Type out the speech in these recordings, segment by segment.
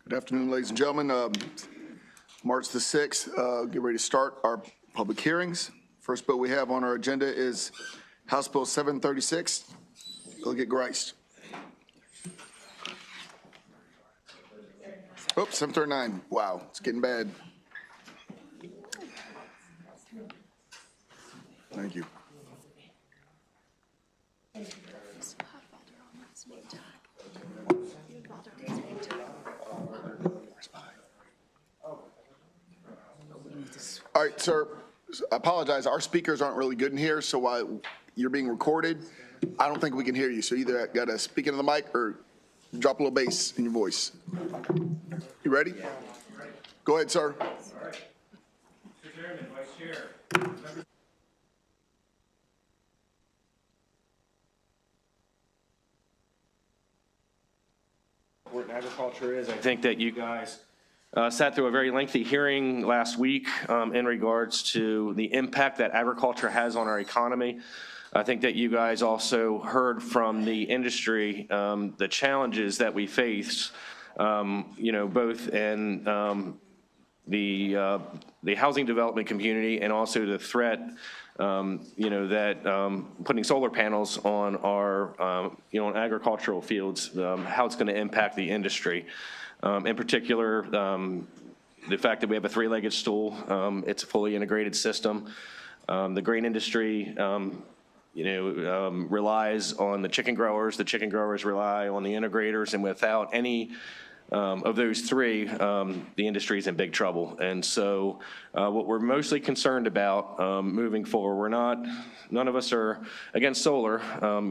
Good afternoon, ladies and gentlemen. March the 6th, get ready to start our public hearings. First bill we have on our agenda is House Bill 736. It'll get griced. Oops, 739. Wow, it's getting bad. Thank you. All right, sir, I apologize. Our speakers aren't really good in here, so while you're being recorded, I don't think we can hear you. So either got to speak into the mic or drop a little bass in your voice. You ready? Go ahead, sir. All right. Mr. Chairman, Vice Chair. Important agriculture is. I think that you guys sat through a very lengthy hearing last week in regards to the impact that agriculture has on our economy. I think that you guys also heard from the industry the challenges that we face, both in the housing development community and also the threat, that putting solar panels on our, on agricultural fields, how it's going to impact the industry. In particular, the fact that we have a three-legged stool, it's a fully integrated system. The grain industry, relies on the chicken growers. The chicken growers rely on the integrators, and without any of those three, the industry is in big trouble. And so what we're mostly concerned about moving forward, none of us are against solar. A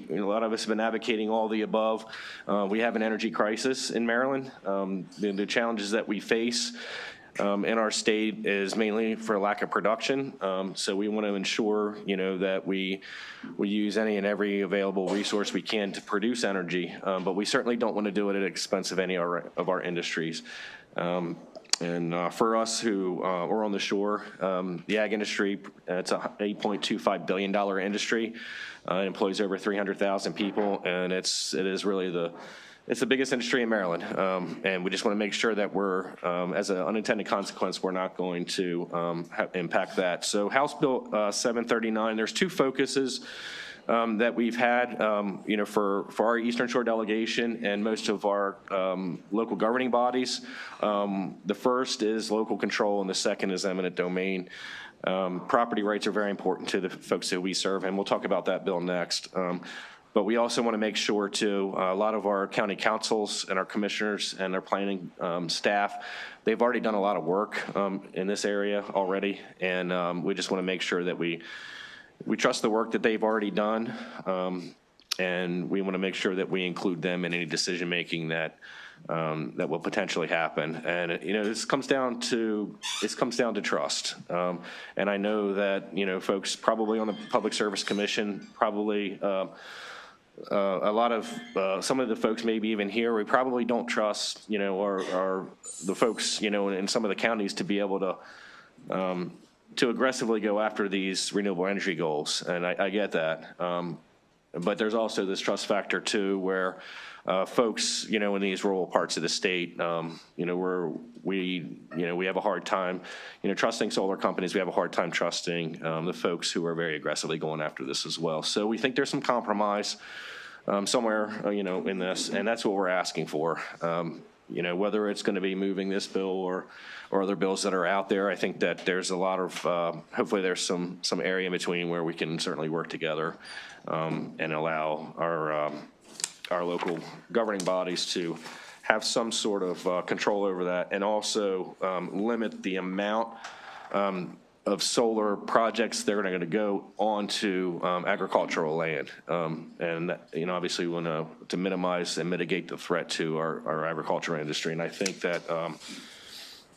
lot of us have been advocating all the above. We have an energy crisis in Maryland. The challenges that we face in our state is mainly for lack of production. So we want to ensure, that we use any and every available resource we can to produce energy, but we certainly don't want to do it at the expense of any of our industries. And for us who are on the shore, the ag industry, it's a $8.25 billion industry. It employs over 300,000 people, and it is really it's the biggest industry in Maryland, and we just want to make sure that we're, as an unintended consequence, we're not going to impact that. So House Bill 739, there's two focuses that we've had, for our Eastern Shore delegation and most of our local governing bodies. The first is local control, and the second is eminent domain. Property rights are very important to the folks that we serve, and we'll talk about that bill next. But we also want to make sure, too, a lot of our county councils and our commissioners and their planning staff, they've already done a lot of work in this area already, and we just want to make sure that we trust the work that they've already done, and we want to make sure that we include them in any decision-making that will potentially happen. And this comes down to trust. And I know that folks probably on the Public Service Commission, probably a lot of some of the folks maybe even here, we probably don't trust or the folks in some of the counties to be able to aggressively go after these renewable energy goals, and I get that. But there's also this trust factor too, where folks, in these rural parts of the state, we have a hard time, trusting solar companies. We have a hard time trusting the folks who are very aggressively going after this as well. So we think there's some compromise somewhere, in this, and that's what we're asking for. Whether it's going to be moving this bill or other bills that are out there, I think that there's a lot of, hopefully there's some area in between where we can certainly work together and allow our local governing bodies to have some sort of control over that, and also limit the amount of solar projects that are going to go onto agricultural land. And obviously we want to minimize and mitigate the threat to our agriculture industry. And I think that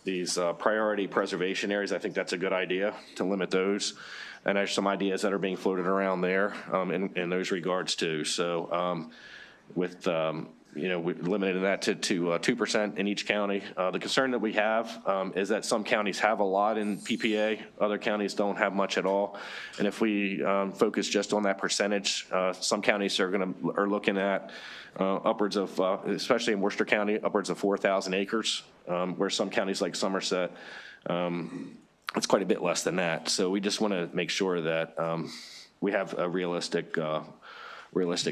these priority preservation areas, I think that's a good idea to limit those. And there's some ideas that are being floated around there in those regards too. So with we limited that to 2% in each county. The concern that we have is that some counties have a lot in PPA, other counties don't have much at all. And if we focus just on that percentage, some counties are looking at upwards of, especially in Worcester County, upwards of 4,000 acres, where some counties like Somerset, it's quite a bit less than that. So we just want to make sure that we have a realistic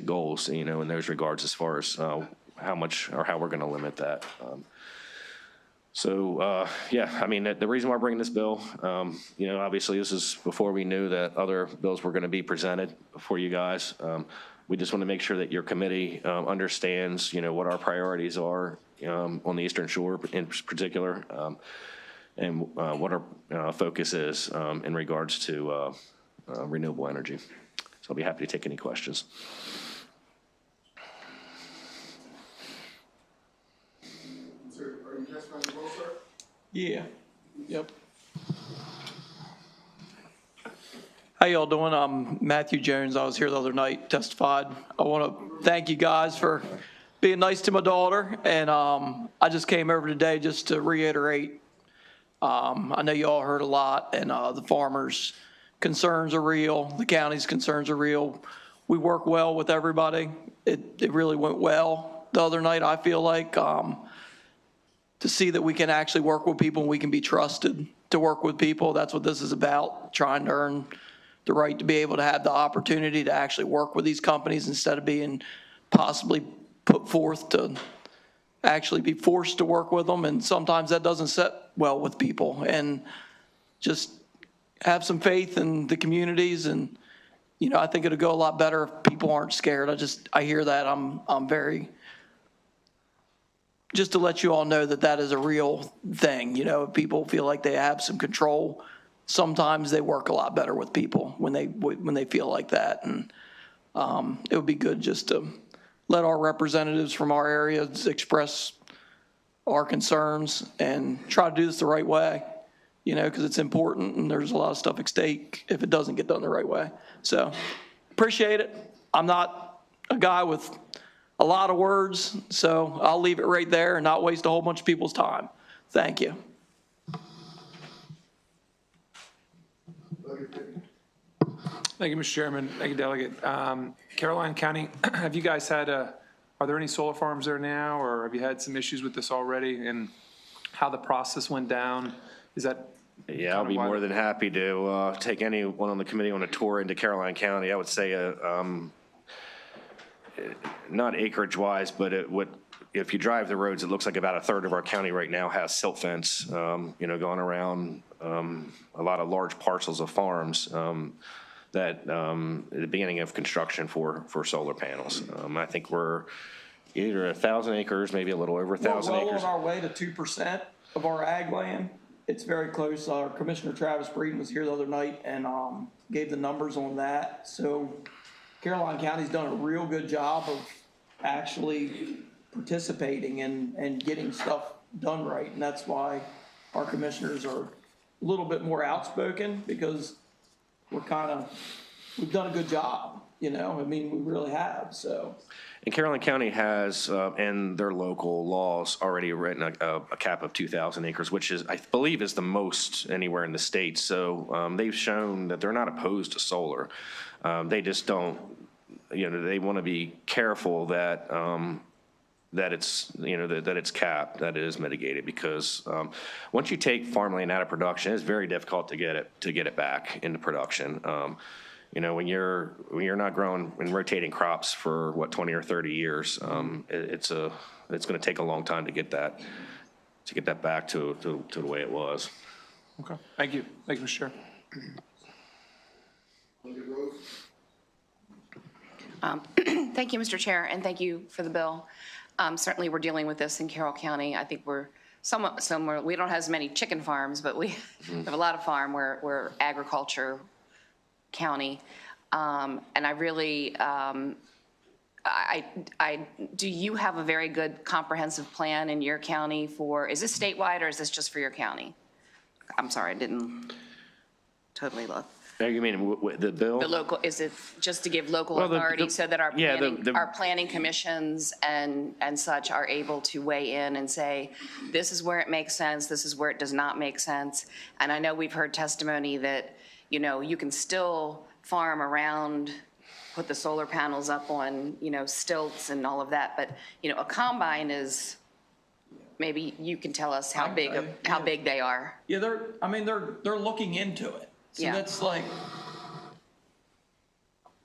goals, in those regards as far as how much or how we're going to limit that. Yeah, I mean, the reason why we're bringing this bill, obviously this is before we knew that other bills were going to be presented for you guys. We just want to make sure that your committee understands, what our priorities are on the Eastern Shore in particular, and what our focus is in regards to renewable energy. So I'll be happy to take any questions. Sir, are you testifying as well, sir? Yeah. Yep. How y'all doing? I'm Matthew Jones. I was here the other night, testified. I want to thank you guys for being nice to my daughter, and I just came over today just to reiterate. I know you all heard a lot, and the farmers' concerns are real. The county's concerns are real. We work well with everybody. It really went well the other night, I feel like, to see that we can actually work with people and we can be trusted to work with people. That's what this is about, trying to earn the right to be able to have the opportunity to actually work with these companies instead of being possibly put forth to actually be forced to work with them. And sometimes that doesn't sit well with people. And just have some faith in the communities, and I think it'll go a lot better if people aren't scared. I hear that. I'm very, just to let you all know that is a real thing. If people feel like they have some control, sometimes they work a lot better with people when they feel like that. And it would be good just to let our representatives from our areas express our concerns and try to do this the right way. Because it's important, and there's a lot of stuff at stake if it doesn't get done the right way. So appreciate it. I'm not a guy with a lot of words, so I'll leave it right there and not waste a whole bunch of people's time. Thank you. Thank you, Mr. Chairman. Thank you, Delegate. Caroline County, have you guys had are there any solar farms there now, or have you had some issues with this already, and how the process went down? Is that? Yeah, I'll be more than happy to take anyone on the committee on a tour into Caroline County. I would say, not acreage-wise, but if you drive the roads, it looks like about a third of our county right now has silt fence, going around a lot of large parcels of farms that at the beginning of construction for solar panels. I think we're either 1,000 acres, maybe a little over 1,000 acres. We're well on our way to 2% of our ag land. It's very close. Our Commissioner Travis Breeden was here the other night and gave the numbers on that. So Caroline County's done a real good job of actually participating and getting stuff done right. And that's why our commissioners are a little bit more outspoken, because we've done a good job. We really have. So. And Caroline County has, in their local laws, already written a cap of 2,000 acres, which I believe is the most anywhere in the state. So they've shown that they're not opposed to solar. They just don't, they want to be careful that that it's capped, that it is mitigated, because once you take farmland out of production, it's very difficult to get it back into production. When you're not growing and rotating crops for 20 or 30 years, it's going to take a long time to get that back to the way it was. Okay. Thank you. Thank you, Mr. Chair. Thank you, Mr. Chair, and thank you for the bill. Certainly, we're dealing with this in Carroll County. I think we're somewhat similar. We don't have as many chicken farms, but we have a lot of farm. We're agriculture county, and I really, do you have a very good comprehensive plan in your county for? Is this statewide or is this just for your county? I'm sorry, I didn't totally look. You mean the bill? The local, is it just to give local Well, authority so that our yeah, planning, our planning commissions and such are able to weigh in and say, this is where it makes sense, this is where it does not make sense? And I know we've heard testimony that, you know, you can still farm around, put the solar panels up on, you know, stilts and all of that, but, you know, a combine is, maybe you can tell us how big they are. Yeah, they're looking into it. So Yeah. that's like,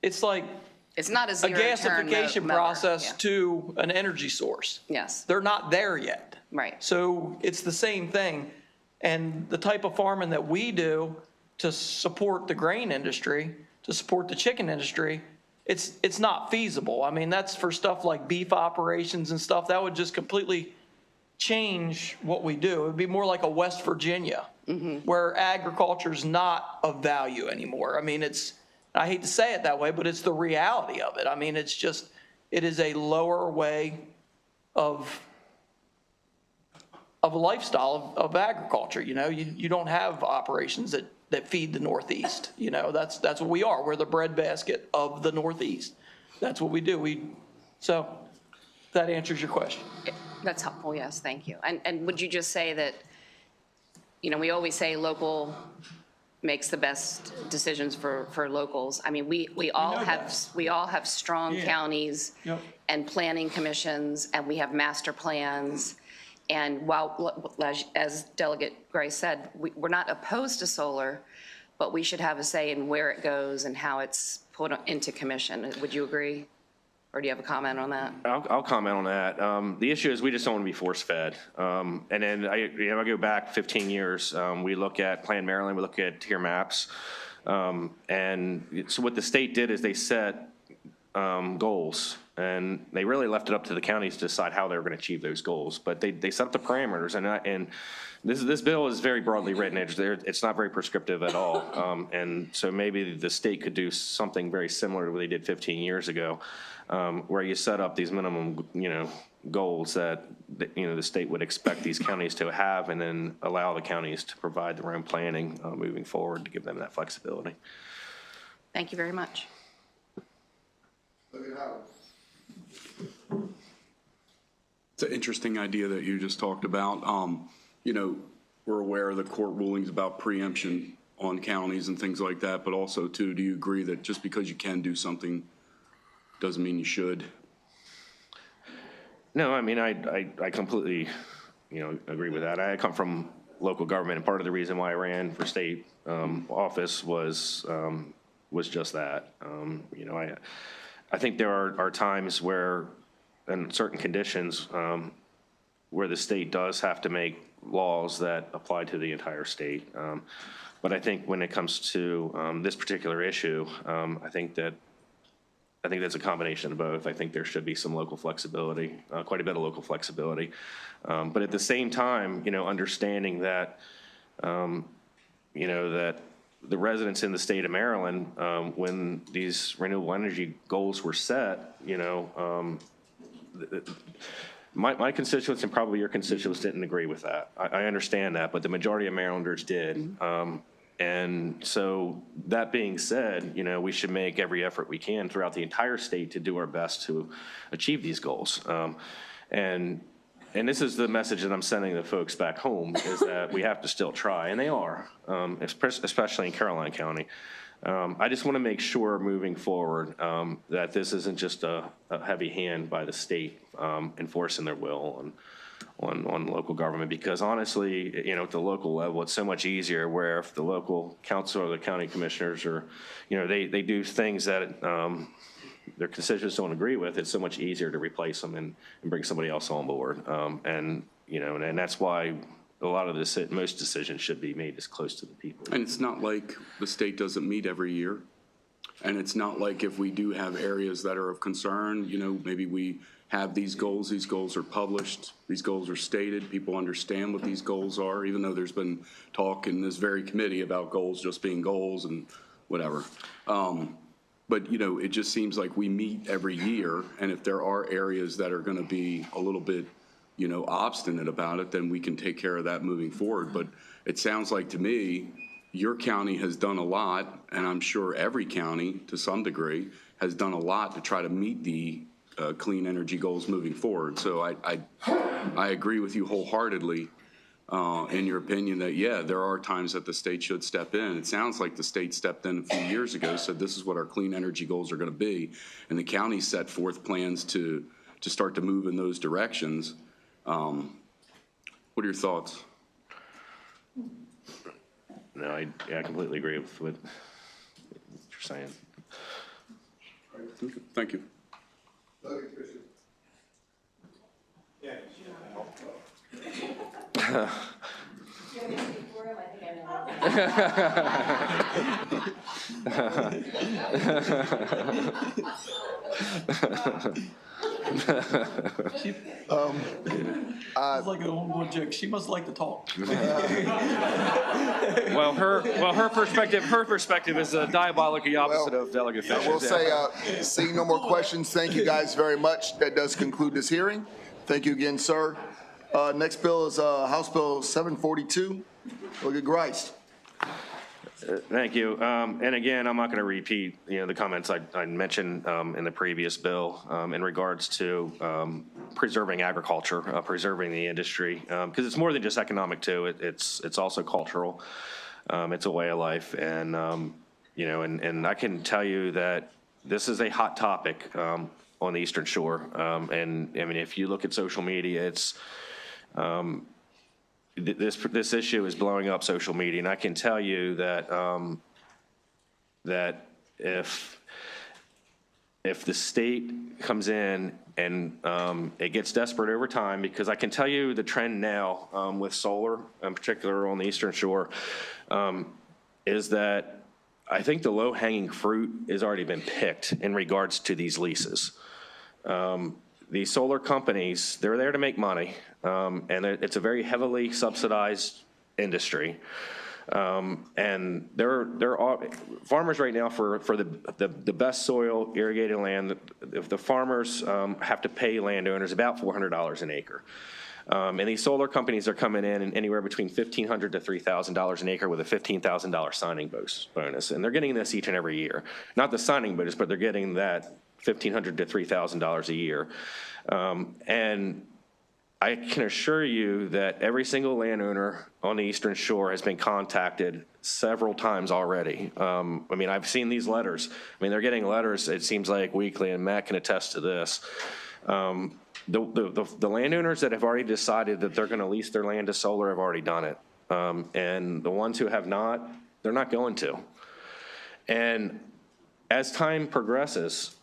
it's like It's not a a zero-turn gasification mower. process Yeah. to an energy source. Yes, They're not there yet. right. So it's the same thing. And the type of farming that we do to support the grain industry, to support the chicken industry, it's not feasible. I mean, that's for stuff like beef operations and stuff. That would just completely change what we do. It would be more like a West Virginia, where agriculture is not of value anymore. I mean, I hate to say it that way, but it's the reality of it. I mean, it is a lower way of a lifestyle of agriculture. You know, you don't have operations that feed the Northeast. You know, that's what we are. We're the breadbasket of the Northeast. That's what we do. So that answers your question. That's helpful, yes, thank you. And would you just say that, you know, we always say local makes the best decisions for locals. I mean, we all know have, that. we all have strong Yeah. counties Yep. and planning commissions, and we have master plans. And while, as Delegate Gray said, we're not opposed to solar, but we should have a say in where it goes and how it's put into commission. Would you agree? Or do you have a comment on that? I'll comment on that. The issue is we just don't want to be force-fed. And then I go back 15 years. We look at Plan Maryland, we look at tier maps. And so what the state did is they set goals, and they really left it up to the counties to decide how they were going to achieve those goals. But they set up the parameters, and this bill is very broadly written. It's not very prescriptive at all. And so maybe the state could do something very similar to what they did 15 years ago, where you set up these minimum, goals that, the state would expect these counties to have, and then allow the counties to provide their own planning moving forward to give them that flexibility. Thank you very much. It's an interesting idea that you just talked about. We're aware of the court rulings about preemption on counties and things like that, but also too, do you agree that just because you can do something doesn't mean you should? No, I mean, I completely, agree with that. I come from local government, and part of the reason why I ran for state office was just that. I think there are times where, in certain conditions, where the state does have to make laws that apply to the entire state. But I think when it comes to this particular issue, I think that's a combination of both. I think there should be some local flexibility, quite a bit of local flexibility. But at the same time, understanding that, that the residents in the state of Maryland, when these renewable energy goals were set, my constituents and probably your constituents didn't agree with that. I understand that, but the majority of Marylanders did. And so that being said, we should make every effort we can throughout the entire state to do our best to achieve these goals. And this is the message that I'm sending the folks back home, is that we have to still try, and they are, especially in Caroline County. I just want to make sure moving forward that this isn't just a heavy hand by the state enforcing their will on local government, because honestly, at the local level, it's so much easier where if the local council or the county commissioners are, they do things that their constituents don't agree with, it's so much easier to replace them and bring somebody else on board. And that's why a lot of most decisions should be made as close to the people. And it's not like the state doesn't meet every year. And it's not like if we do have areas that are of concern, maybe we have these goals are published, these goals are stated, people understand what these goals are, even though there's been talk in this very committee about goals just being goals and whatever. But, it just seems like we meet every year, and if there are areas that are going to be a little bit, obstinate about it, then we can take care of that moving forward. But it sounds like to me, your county has done a lot, and I'm sure every county, to some degree, has done a lot to try to meet the clean energy goals moving forward. So I agree with you wholeheartedly in your opinion that, yeah, there are times that the state should step in. It sounds like the state stepped in a few years ago, said this is what our clean energy goals are going to be, and the county set forth plans to start to move in those directions. What are your thoughts? No, I completely agree with what you're saying. Okay, thank you. It's like an ongoing joke. She must like to talk. Well, her perspective is diabolically opposite of Delegate Fisher's. I will say, seeing no more questions, thank you guys very much. That does conclude this hearing. Thank you again, sir. Next bill is House Bill 742. Delegate Grice. Thank you. And again, I'm not going to repeat, the comments I mentioned in the previous bill in regards to preserving agriculture, preserving the industry, because it's more than just economic too. It's also cultural. It's a way of life, and and I can tell you that this is a hot topic on the Eastern Shore. And I mean, if you look at social media, it's this issue is blowing up social media, and I can tell you that that if the state comes in and it gets desperate over time, because I can tell you the trend now with solar, in particular on the Eastern Shore, is that I think the low-hanging fruit has already been picked in regards to these leases. These solar companies, they're there to make money, and it's a very heavily subsidized industry. And there are farmers right now for the best soil irrigated land. If the farmers have to pay landowners about $400 an acre. And these solar companies are coming in anywhere between $1,500 to $3,000 an acre with a $15,000 signing bonus. And they're getting this each and every year. Not the signing bonus, but they're getting that $1,500 to $3,000 a year. And I can assure you that every single landowner on the Eastern Shore has been contacted several times already. I mean, I've seen these letters. I mean, they're getting letters, it seems like, weekly, and Matt can attest to this. The landowners that have already decided that they're going to lease their land to solar have already done it. And the ones who have not, they're not going to. And as time progresses,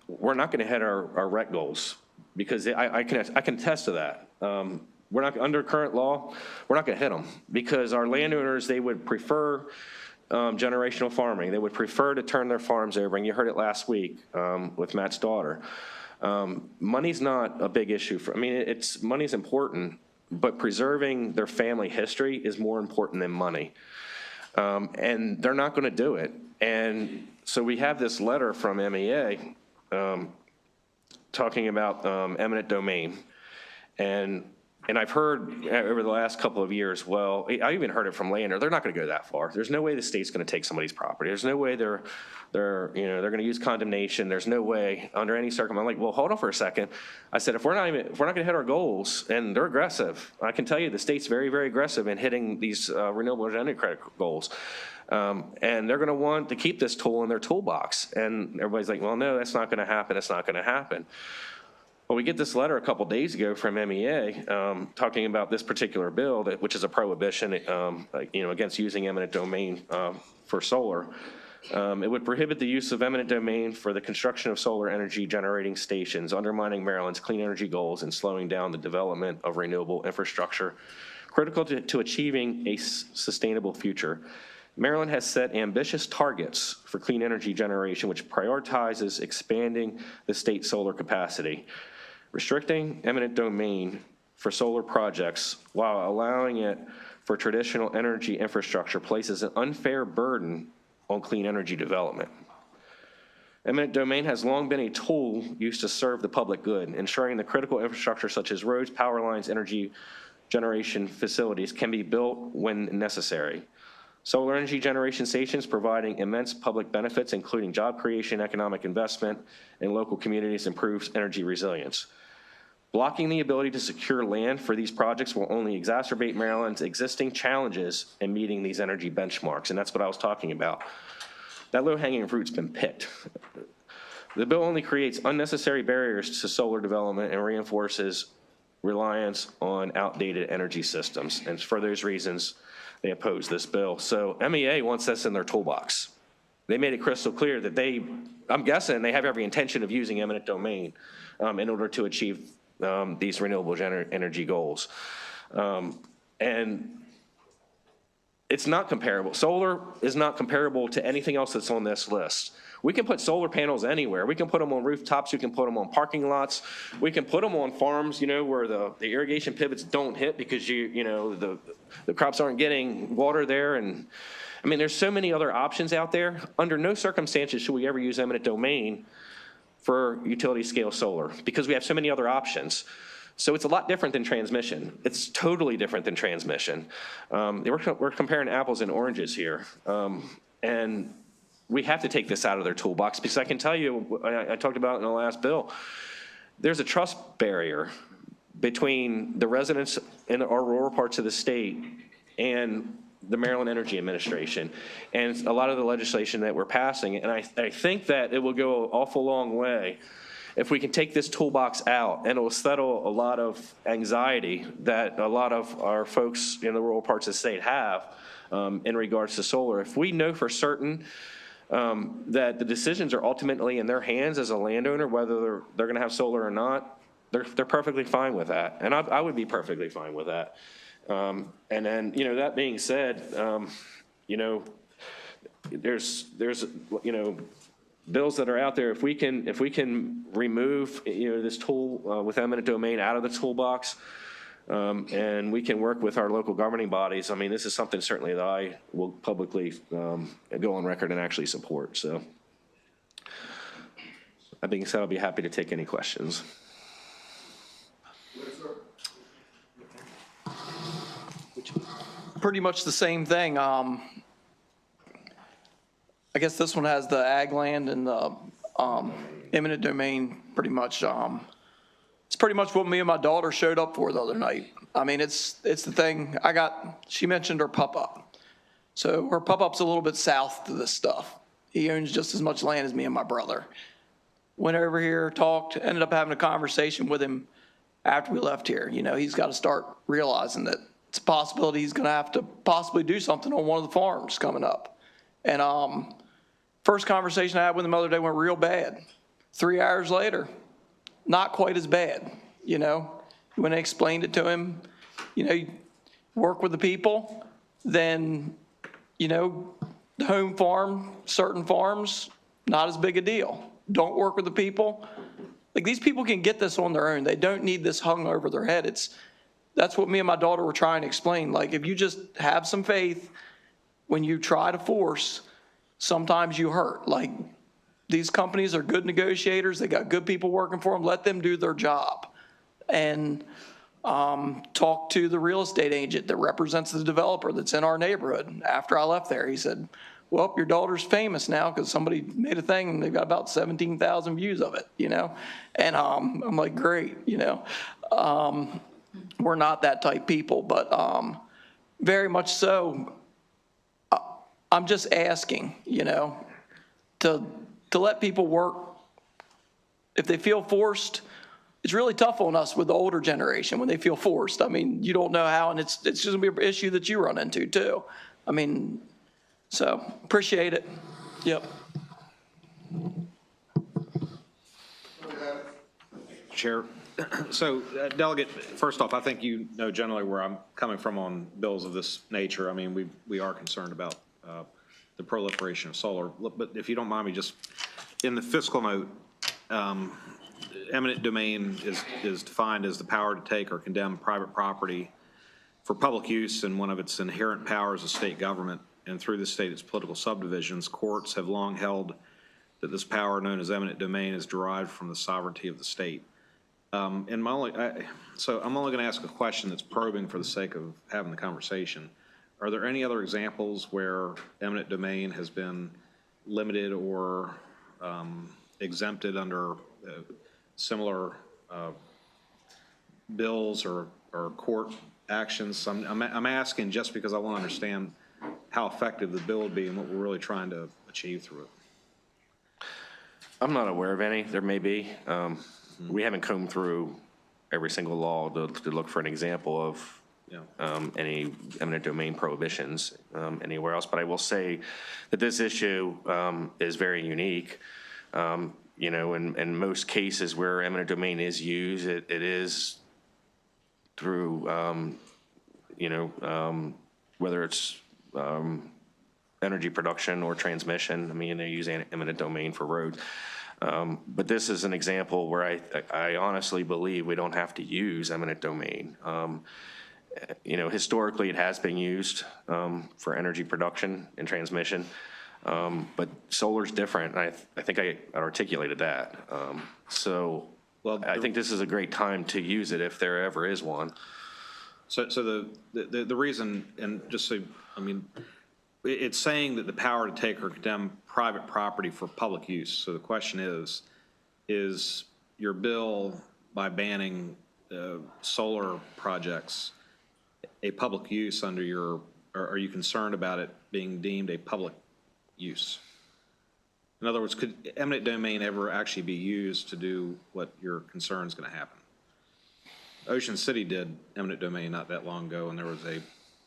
we're not going to hit our REC goals, because I can attest to that. We're not, under current law, we're not going to hit them, because our landowners, they would prefer generational farming. They would prefer to turn their farms over, and you heard it last week with Matt's daughter. Money's not a big issue for, I mean, money's important, but preserving their family history is more important than money. And they're not going to do it. And so we have this letter from MEA talking about eminent domain. And I've heard over the last couple of years, well, I even heard it from landowners, they're not going to go that far. There's no way the state's going to take somebody's property. There's no way they're going to use condemnation. There's no way under any circumstance. I'm like, well, hold on for a second. I said, if we're not going to hit our goals, and they're aggressive, I can tell you the state's very, very aggressive in hitting these renewable energy credit goals. And they're going to want to keep this tool in their toolbox. And everybody's like, well, no, that's not going to happen. It's not going to happen. Well, we get this letter a couple days ago from MEA talking about this particular bill, which is a prohibition, against using eminent domain for solar. It would prohibit the use of eminent domain for the construction of solar energy generating stations, undermining Maryland's clean energy goals and slowing down the development of renewable infrastructure, critical to achieving a sustainable future. Maryland has set ambitious targets for clean energy generation, which prioritizes expanding the state solar capacity. Restricting eminent domain for solar projects while allowing it for traditional energy infrastructure places an unfair burden on clean energy development. Eminent domain has long been a tool used to serve the public good, ensuring the critical infrastructure such as roads, power lines, energy generation facilities can be built when necessary. Solar energy generation stations providing immense public benefits, including job creation, economic investment in local communities, improves energy resilience. Blocking the ability to secure land for these projects will only exacerbate Maryland's existing challenges in meeting these energy benchmarks, and that's what I was talking about. That low-hanging fruit's been picked. The bill only creates unnecessary barriers to solar development and reinforces reliance on outdated energy systems, and for those reasons, they oppose this bill. So MEA wants this in their toolbox. They made it crystal clear that I'm guessing they have every intention of using eminent domain in order to achieve these renewable energy goals. And it's not comparable. Solar is not comparable to anything else that's on this list. We can put solar panels anywhere. We can put them on rooftops. We can put them on parking lots. We can put them on farms, where the irrigation pivots don't hit because the crops aren't getting water there. And I mean, there's so many other options out there. Under no circumstances should we ever use eminent domain for utility scale solar because we have so many other options. So it's a lot different than transmission. It's totally different than transmission. We're comparing apples and oranges here. And we have to take this out of their toolbox because I can tell you, I talked about it in the last bill, there's a trust barrier between the residents in our rural parts of the state and the Maryland Energy Administration and a lot of the legislation that we're passing. And I think that it will go an awful long way if we can take this toolbox out, and it will settle a lot of anxiety that a lot of our folks in the rural parts of the state have in regards to solar. If we know for certain that the decisions are ultimately in their hands as a landowner, whether they're going to have solar or not, they're perfectly fine with that. And I would be perfectly fine with that. And then, that being said, there's bills that are out there. If we can remove, this tool with eminent domain out of the toolbox, and we can work with our local governing bodies, I mean, this is something certainly that I will publicly go on record and actually support. So that being said, I'll be happy to take any questions. Pretty much the same thing. I guess this one has the ag land and the eminent domain pretty much. It's pretty much what me and my daughter showed up for the other night. I mean, it's the thing she mentioned her pup-up. So her pup-up's a little bit south to this stuff. He owns just as much land as me and my brother. Went over here, talked, ended up having a conversation with him after we left here. He's got to start realizing that it's a possibility he's going to have to possibly do something on one of the farms coming up. And first conversation I had with him the other day went real bad. 3 hours later, not quite as bad, When I explained it to him, you work with the people, then, the home farm, certain farms, not as big a deal. Don't work with the people. Like, these people can get this on their own. They don't need this hung over their head. That's what me and my daughter were trying to explain. Like, if you just have some faith, when you try to force, sometimes you hurt. Like, these companies are good negotiators. They got good people working for them. Let them do their job. And talk to the real estate agent that represents the developer that's in our neighborhood. After I left there, he said, well, your daughter's famous now because somebody made a thing and they've got about 17,000 views of it, And I'm like, great, We're not that type people, but very much so. I'm just asking, to let people work. If they feel forced, it's really tough on us with the older generation when they feel forced. I mean, you don't know how, and it's just gonna be an issue that you run into too. I mean, so appreciate it. Yep. Chair. So, Delegate, first off, I think you know generally where I'm coming from on bills of this nature. I mean, we are concerned about the proliferation of solar. But if you don't mind me, just in the fiscal note, eminent domain is defined as the power to take or condemn private property for public use, and one of its inherent powers of state government, and through the state its political subdivisions. Courts have long held that this power, known as eminent domain, is derived from the sovereignty of the state. And so I'm only going to ask a question that's probing for the sake of having the conversation. Are there any other examples where eminent domain has been limited or exempted under similar bills or court actions? I'm asking just because I want to understand how effective the bill would be and what we're really trying to achieve through it. I'm not aware of any. There may be. We haven't combed through every single law to look for an example of any eminent domain prohibitions anywhere else. But I will say that this issue is very unique. In most cases where eminent domain is used, it is through, whether it's energy production or transmission. I mean, they use eminent domain for roads. But this is an example where I honestly believe we don't have to use eminent domain. Historically, it has been used for energy production and transmission, but solar's different, and I think I articulated that. I think this is a great time to use it if there ever is one. So the reason, and just so, it's saying that the power to take or condemn private property for public use. So the question is your bill, by banning solar projects, a public use under or are you concerned about it being deemed a public use? In other words, could eminent domain ever actually be used to do what your concern is going to happen? Ocean City did eminent domain not that long ago, and there was a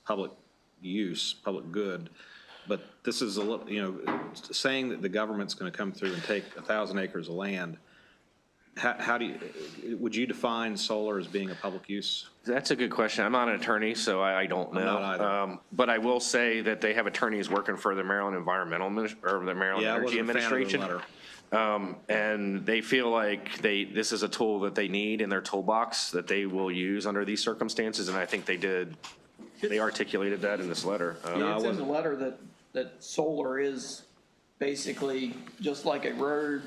public use, public good. But this is saying that the government's going to come through and take 1,000 acres of land. How would you define solar as being a public use? That's a good question. I'm not an attorney, so I don't know. I'm not either. But I will say that they have attorneys working for the Maryland or the Maryland Energy Administration. And they feel like this is a tool that they need in their toolbox that they will use under these circumstances, and I think they articulated that in this letter. It's in the letter that solar is basically just like a road,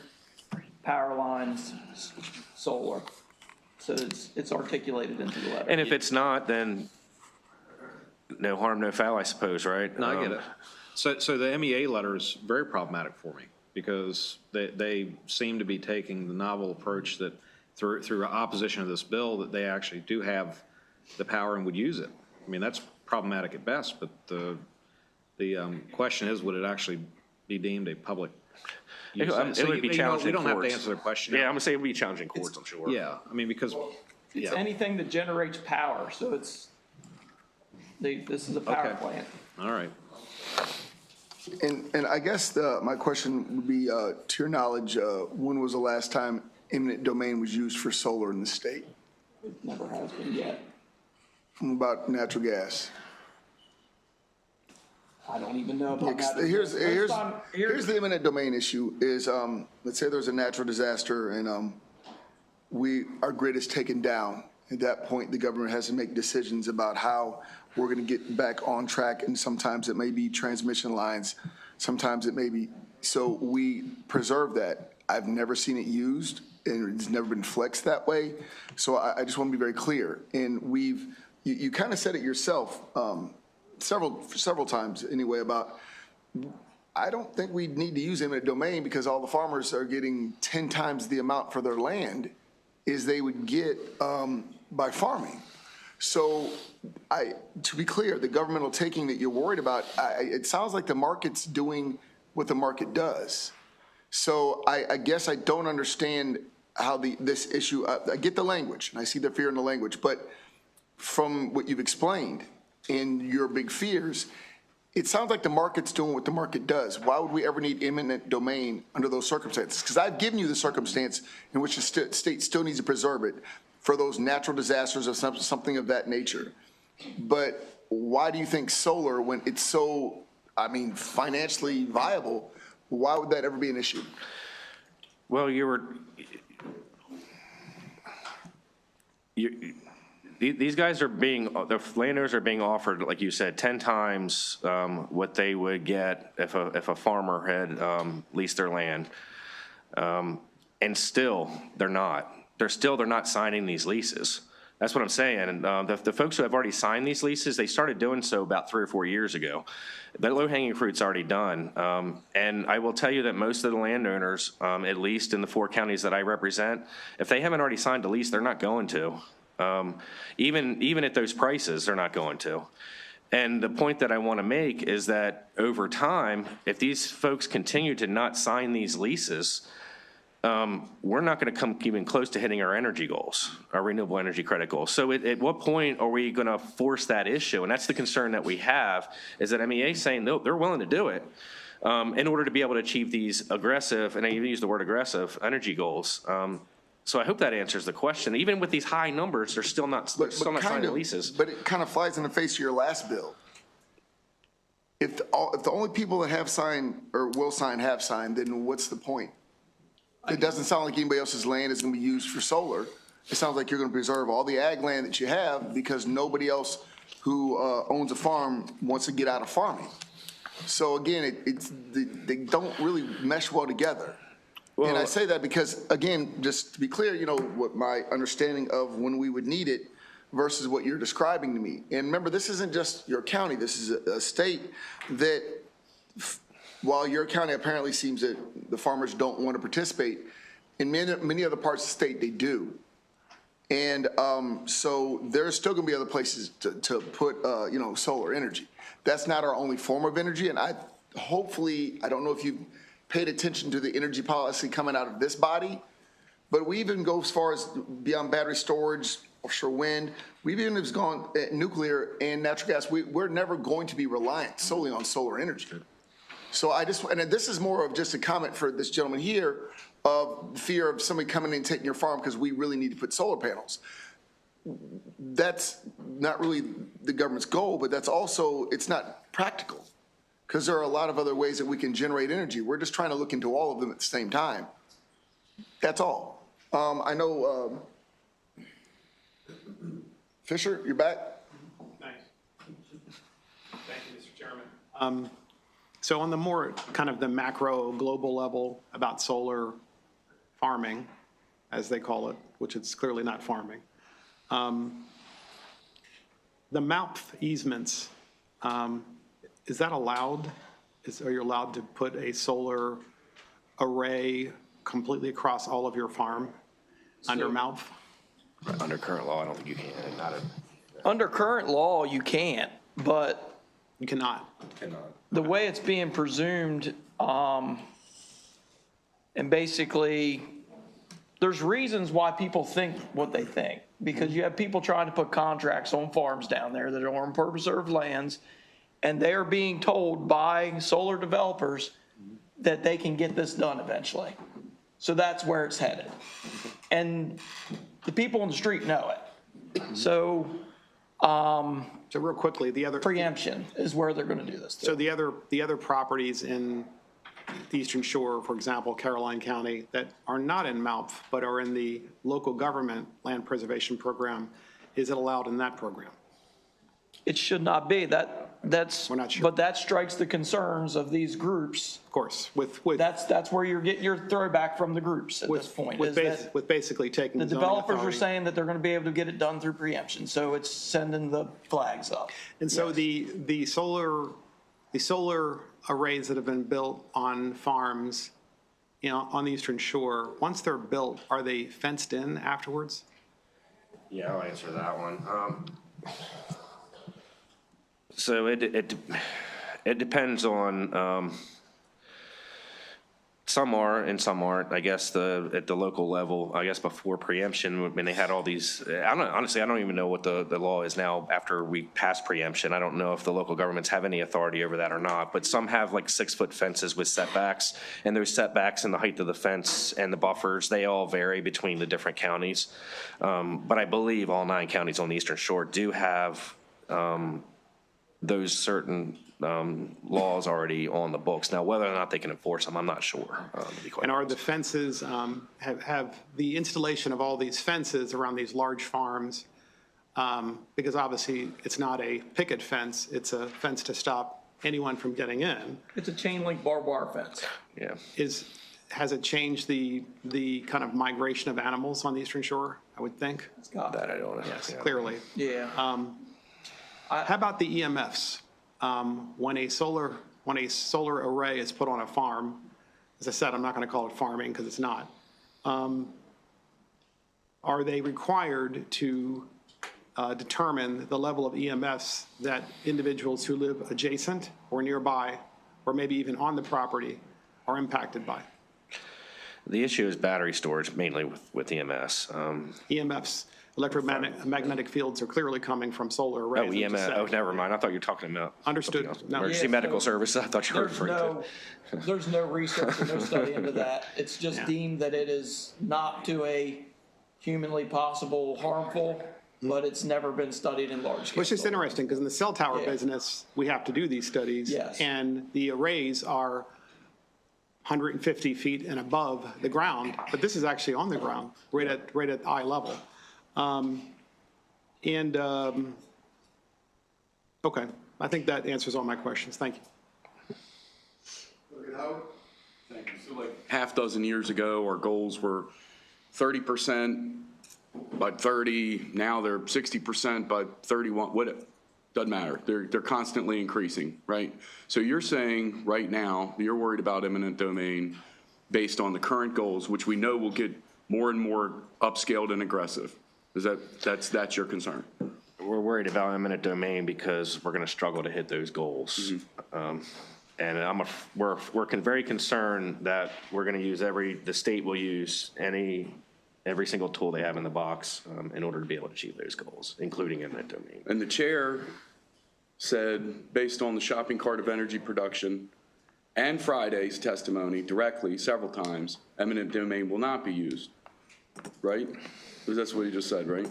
power lines, solar. So it's articulated into the letter. And if it's not, then no harm, no foul, I suppose, right? No, I get it. So the MEA letter is very problematic for me because they seem to be taking the novel approach that through opposition of this bill that they actually do have the power and would use it. I mean, that's problematic at best, but the question is, would it actually be deemed a public use? It would be challenging. We don't have to answer the question. Yeah, I'm going to say it would be challenging courts, I'm sure. Yeah, I mean, because it's anything that generates power, so this is a power plant. All right. And I guess my question would be, to your knowledge, when was the last time eminent domain was used for solar in the state? It never has been yet. About natural gas? I don't even know about natural Here's gas. the eminent domain issue is, let's say there's a natural disaster and our grid is taken down. At that point, the government has to make decisions about how we're going to get back on track, and sometimes it may be transmission lines, sometimes it may be, so we preserve that. I've never seen it used, and it's never been flexed that way, so I just want to be very clear. And you kind of said it yourself several times anyway about, I don't think we need to use eminent domain because all the farmers are getting 10 times the amount for their land as they would get by farming. So to be clear, the governmental taking that you're worried about, it sounds like the market's doing what the market does. So I guess I don't understand how this issue, I get the language and I see the fear in the language, but from what you've explained and your big fears, it sounds like the market's doing what the market does. Why would we ever need eminent domain under those circumstances? Because I've given you the circumstance in which the state still needs to preserve it for those natural disasters or something of that nature. But why do you think solar, when it's so, financially viable, why would that ever be an issue? Well, these guys the landowners are being offered, like you said, 10 times what they would get if a farmer had leased their land. And still, they're not they're not signing these leases. That's what I'm saying. And the folks who have already signed these leases, they started doing so about 3 or 4 years ago. The low-hanging fruit's already done. And I will tell you that most of the landowners, at least in the 4 counties that I represent, if they haven't already signed a lease, they're not going to. Even at those prices, they're not going to. And the point that I want to make is that over time, if these folks continue to not sign these leases, we're not going to come even close to hitting our energy goals, our renewable energy credit goals. So at what point are we going to force that issue? And that's the concern that we have, is that MEA is saying, no, they're willing to do it in order to be able to achieve these aggressive, and I even use the word aggressive, energy goals. So I hope that answers the question. Even with these high numbers, they're still not signing leases. But it kind of flies in the face of your last bill. If the only people that have signed or will sign have signed, then what's the point? It doesn't sound like anybody else's land is going to be used for solar. It sounds like you're going to preserve all the ag land that you have because nobody else who owns a farm wants to get out of farming. So again, they don't really mesh well together. And I say that because, again, just to be clear, you know, what my understanding of when we would need it versus what you're describing to me. And remember, this isn't just your county. This is a state that, while your county apparently seems that the farmers don't want to participate, in many other parts of the state, they do. And so there's still going to be other places to put, you know, solar energy. That's not our only form of energy. And I don't know if you've paid attention to the energy policy coming out of this body, but we even go as far as beyond battery storage, offshore wind. We've even gone nuclear and natural gas. We're never going to be reliant solely on solar energy. So and this is more of just a comment for this gentleman here of fear of somebody coming in and taking your farm because we really need to put solar panels. That's not really the government's goal, but that's also, it's not practical because there are a lot of other ways that we can generate energy. We're just trying to look into all of them at the same time. That's all. I know, Fisher, you're back? Thanks. Thank you, Mr. Chairman. So on the more kind of the macro global level about solar farming, as they call it, which it's clearly not farming, the MALP easements, is that allowed? Are you allowed to put a solar array completely across all of your farm under MALP? Under current law, I don't think you can. Under current law, you can't, but You cannot. the way it's being presumed, and basically, there's reasons why people think what they think, because you have people trying to put contracts on farms down there that are on preserved lands, and they are being told by solar developers that they can get this done eventually. So that's where it's headed. And the people on the street know it. So, So real quickly, the other. preemption is where they're going to do this. So the other properties in the Eastern Shore, for example, Caroline County, that are not in MALP, but are in the local government land preservation program, is it allowed in that program? It should not be. That's. We're not sure. But that strikes the concerns of these groups. Of course, with That's where you're getting your throwback from the groups at this point. is that with basically taking the zoning developers are authority. saying that they're going to be able to get it done through preemption, so it's sending the flags up. And so the solar arrays that have been built on farms, you know, on the Eastern Shore, once they're built, are they fenced in afterwards? Yeah, I'll answer that one. So it depends on, some are and some aren't. I guess at the local level, I guess before preemption, when they had all these, honestly, I don't even know what the law is now after we passed preemption. I don't know if the local governments have any authority over that or not, but some have like 6-foot fences with setbacks, and those setbacks and the height of the fence and the buffers, they all vary between the different counties. But I believe all 9 counties on the Eastern Shore do have those certain laws already on the books. Now, whether or not they can enforce them, I'm not sure, to be quite And are honest. the fences, have the installation of all these fences around these large farms, because obviously it's not a picket fence, it's a fence to stop anyone from getting in, It's a chain link barbed wire fence. Yeah. has it changed the kind of migration of animals on the Eastern Shore? I would think, That I don't know. yes, Yeah. clearly. Yeah. How about the EMFs? When a solar array is put on a farm, as I said, I'm not going to call it farming because it's not. Are they required to determine the level of EMFs that individuals who live adjacent or nearby, or maybe even on the property, are impacted by? The issue is battery storage, mainly with EMS. EMFs, electromagnetic fields, are clearly coming from solar Oh, arrays. I'm just EMS, saying. oh, never mind. I thought you were talking about. Understood. something else. No. Emergency Yeah, medical so services, I thought you were There's referring to. there's no research or no study into that. It's just deemed that it is not to a humanly possible harmful, but it's never been studied in large scale. Which is interesting, because in the cell tower Yeah. business, we have to do these studies. Yes. And the arrays are 150 feet and above the ground, but this is actually on the ground, right at eye level. Okay, I think that answers all my questions. Thank you. Half dozen years ago, our goals were 30% by 30. Now they're 60% by 31. What? Doesn't matter. They're constantly increasing, right? So you're saying right now you're worried about eminent domain based on the current goals, which we know will get more and more upscaled and aggressive. Is that's your concern? We're worried about eminent domain because we're going to struggle to hit those goals. And we're very concerned that we're going to use the state will use every single tool they have in the box in order to be able to achieve those goals, including eminent domain. And the chair said, based on the shopping cart of energy production and Friday's testimony directly several times, eminent domain will not be used, right? Because that's what he just said, right?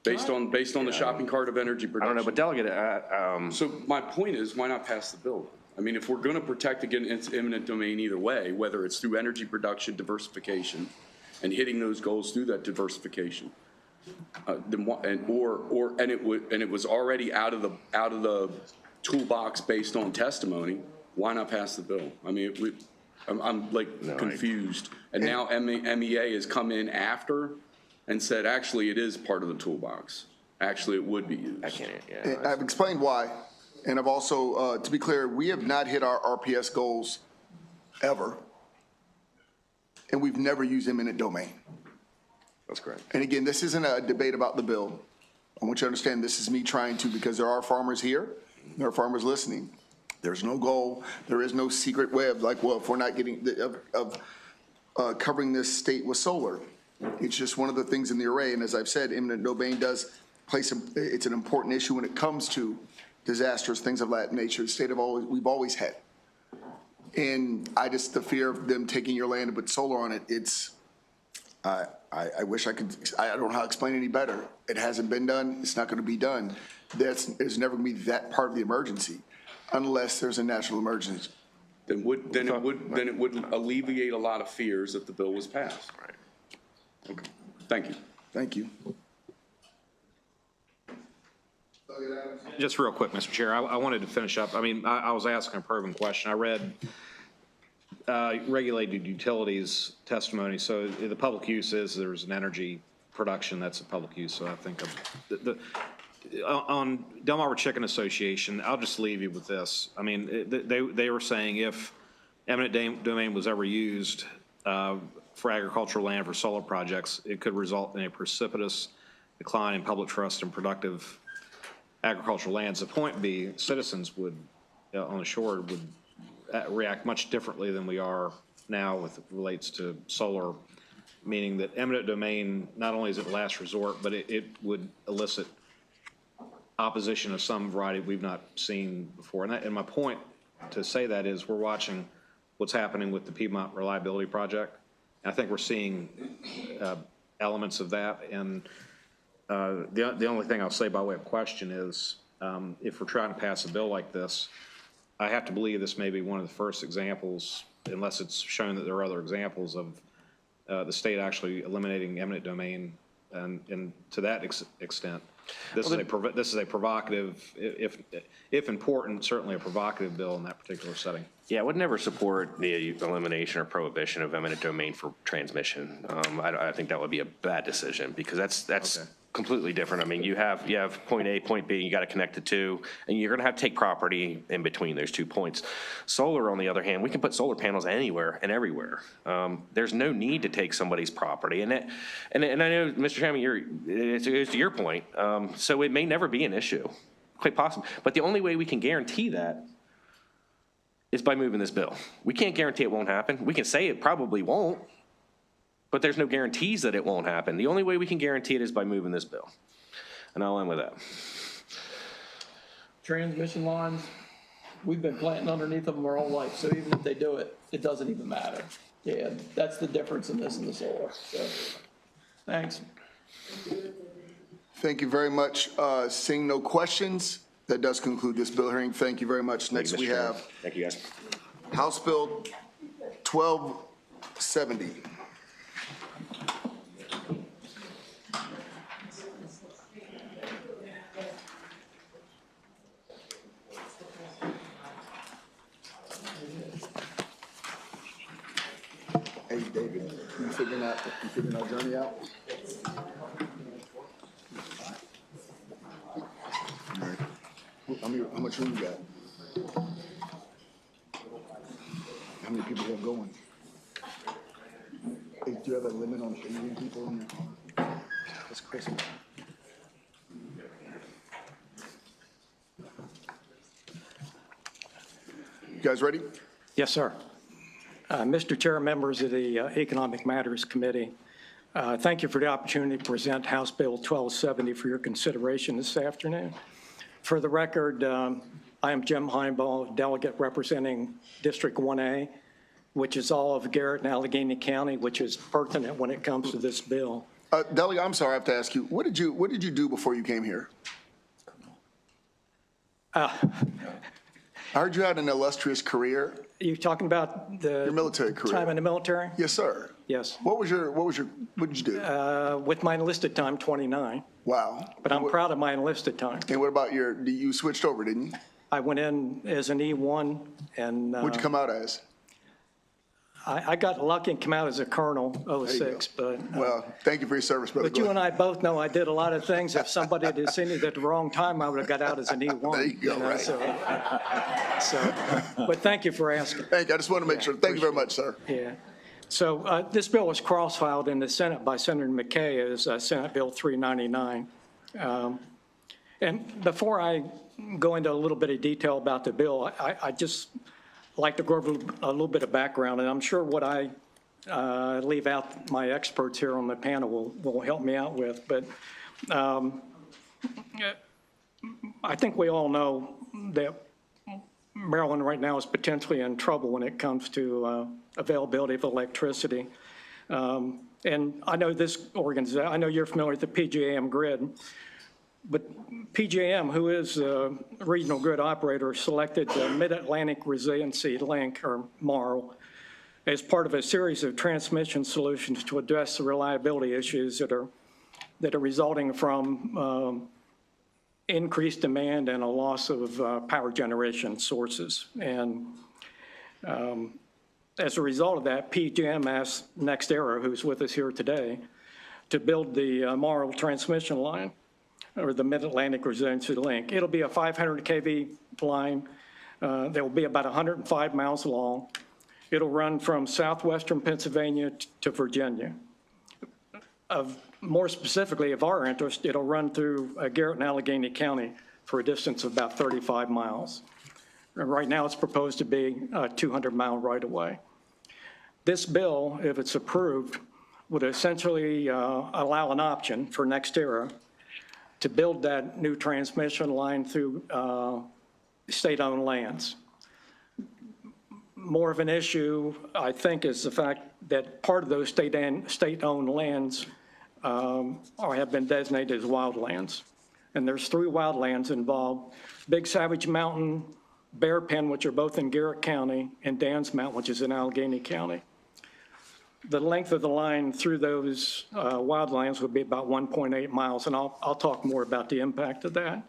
Based on the shopping cart of energy I production. don't know, but Delegate, So my point is, why not pass the bill? I mean, if we're going to protect against eminent domain either way, whether it's through energy production diversification and hitting those goals through that diversification, it was already out of the toolbox based on testimony, why not pass the bill? I mean, I'm like confused. And now MEA has come in after and said, actually, it is part of the toolbox. Actually, it would be used. I can't, yeah. I've explained why, and I've also, to be clear, we have not hit our RPS goals ever, and we've never used eminent domain. That's correct. And again, this isn't a debate about the bill. I want you to understand this is me trying to, because there are farmers here, there are farmers listening. There's no goal, there is no secret web, like, well, if we're not getting, covering this state with solar. It's just one of the things in the array, and as I've said, eminent domain does place, it's an important issue when it comes to disasters, things of that nature. The state we've always had. And the fear of them taking your land and put solar on it, I wish I could, I don't know how to explain it any better. It hasn't been done, it's not gonna be done. It's never gonna be that part of the emergency unless there's a national emergency. Then it would alleviate a lot of fears that the bill was passed. Right. Okay, thank you. Thank you. Just real quick, Mr. Chair, I wanted to finish up. I mean, I was asking a probing question. I read regulated utilities testimony. So the public use is there's an energy production that's a public use. So I think on Delmarva Chicken Association, I'll just leave you with this. I mean, they were saying if eminent domain was ever used for agricultural land for solar projects, it could result in a precipitous decline in public trust and productive agricultural lands. The point being, citizens would, on the shore, would react much differently than we are now with it relates to solar, meaning that eminent domain, not only is it last resort, but it would elicit opposition of some variety we've not seen before. And my point to say that is we're watching what's happening with the Piedmont Reliability Project. I think we're seeing elements of that. And the only thing I'll say by way of question is if we're trying to pass a bill like this, I have to believe this may be one of the first examples, unless it's shown that there are other examples of the state actually eliminating eminent domain. And to that extent, This is a provocative, if important, certainly a provocative bill in that particular setting. Yeah, I would never support the elimination or prohibition of eminent domain for transmission. I think that would be a bad decision because that's completely different. I mean, you have point A, point B, you got to connect the two, and you're going to have to take property in between those 2 points. Solar, on the other hand, we can put solar panels anywhere and everywhere. There's no need to take somebody's property. And I know, Mr. Chairman, it's to your point. So it may never be an issue, quite possible. But the only way we can guarantee that is by moving this bill. We can't guarantee it won't happen. We can say it probably won't, but there's no guarantees that it won't happen. The only way we can guarantee it is by moving this bill. And I'll end with that. Transmission lines, we've been planting underneath them our whole life, so even if they do it, it doesn't even matter. Yeah, that's the difference in this and the solar, so, thanks. Thank you very much. Seeing no questions, that does conclude this bill hearing. Thank you very much. Next, we have Thank you, guys. House Bill 1270. Hey, David, you figuring our journey out? All right. How much room you got? How many people have going? Hey, do you have a limit on Indian people in your? That's crazy. You guys ready? Yes, sir. Mr. Chair, members of the Economic Matters Committee, thank you for the opportunity to present House Bill 1270 for your consideration this afternoon. For the record, I am Jim Heimball, delegate representing District 1A, which is all of Garrett and Allegheny County, which is pertinent when it comes to this bill. Delegate, I'm sorry, I have to ask you, what did you do before you came here? I heard you had an illustrious career. You talking about Your military career. time in the military? Yes, sir. Yes. What did you do? With my enlisted time, 29. Wow. But I'm proud of my enlisted time. And what about you switched over, didn't you? I went in as an E1 and. What'd you come out as? I got lucky and came out as a colonel, 06, but. Well, thank you for your service, brother. But you and I both know I did a lot of things. If somebody had seen it at the wrong time, I would have got out as an E1. There you go, right. But thank you for asking. Thank you. I just want to make sure. Thank you very much, sir. Yeah. So this bill was cross-filed in the Senate by Senator McKay as Senate Bill 399. And before I go into a little bit of detail about the bill, I just like to go over a little bit of background, and I'm sure what I leave out my experts here on the panel will help me out with. But I think we all know that Maryland right now is potentially in trouble when it comes to availability of electricity. And I know this organization, I know you're familiar with the PJM grid, but PJM, who is a regional grid operator, selected the Mid-Atlantic Resiliency Link, or MARL, as part of a series of transmission solutions to address the reliability issues that are resulting from increased demand and a loss of power generation sources. And as a result of that, PJM asked NextEra, who's with us here today, to build the MARL transmission line, or the Mid-Atlantic Resiliency Link. It'll be a 500 kV line that will be about 105 miles long. It'll run from southwestern Pennsylvania to Virginia. More specifically, of our interest, it'll run through Garrett and Allegheny County for a distance of about 35 miles. Right now, it's proposed to be a 200-mile right-of-way. This bill, if it's approved, would essentially allow an option for NextEra to build that new transmission line through state-owned lands. More of an issue, I think, is the fact that part of those state-owned lands have been designated as wildlands. And there's 3 wildlands involved: Big Savage Mountain, Bear Pen, which are both in Garrett County, and Dan's Mountain, which is in Allegheny County. the length of the line through those wildlands would be about 1.8 miles, and I'll talk more about the impact of that.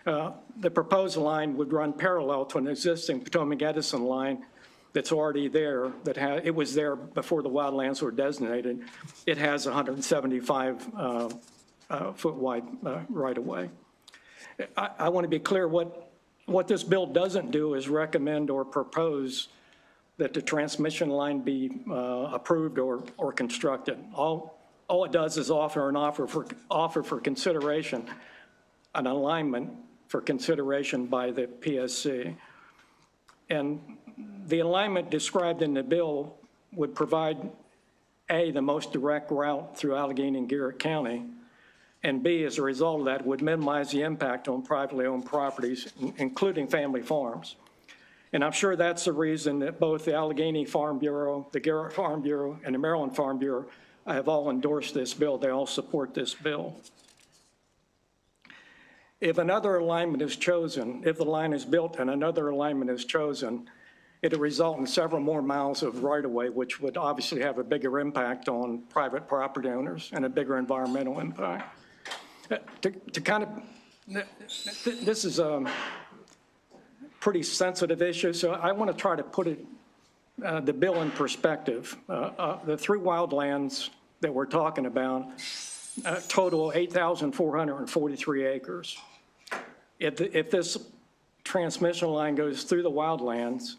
The proposed line would run parallel to an existing Potomac Edison line that's already there, it was there before the wildlands were designated. It has 175 foot wide right-of-way. I want to be clear, what this bill doesn't do is recommend or propose that the transmission line be approved or constructed. All it does is offer for consideration, an alignment for consideration by the PSC. And the alignment described in the bill would provide, A, the most direct route through Allegheny and Garrett County, and B, as a result of that, would minimize the impact on privately owned properties, including family farms. And I'm sure that's the reason that both the Allegheny Farm Bureau, the Garrett Farm Bureau, and the Maryland Farm Bureau have all endorsed this bill. They all support this bill. If another alignment is chosen, if the line is built and another alignment is chosen, it'll result in several more miles of right-of-way, which would obviously have a bigger impact on private property owners and a bigger environmental impact. This is a pretty sensitive issue, so I want to try to put the bill in perspective. The three wildlands that we're talking about total 8,443 acres. If this transmission line goes through the wildlands,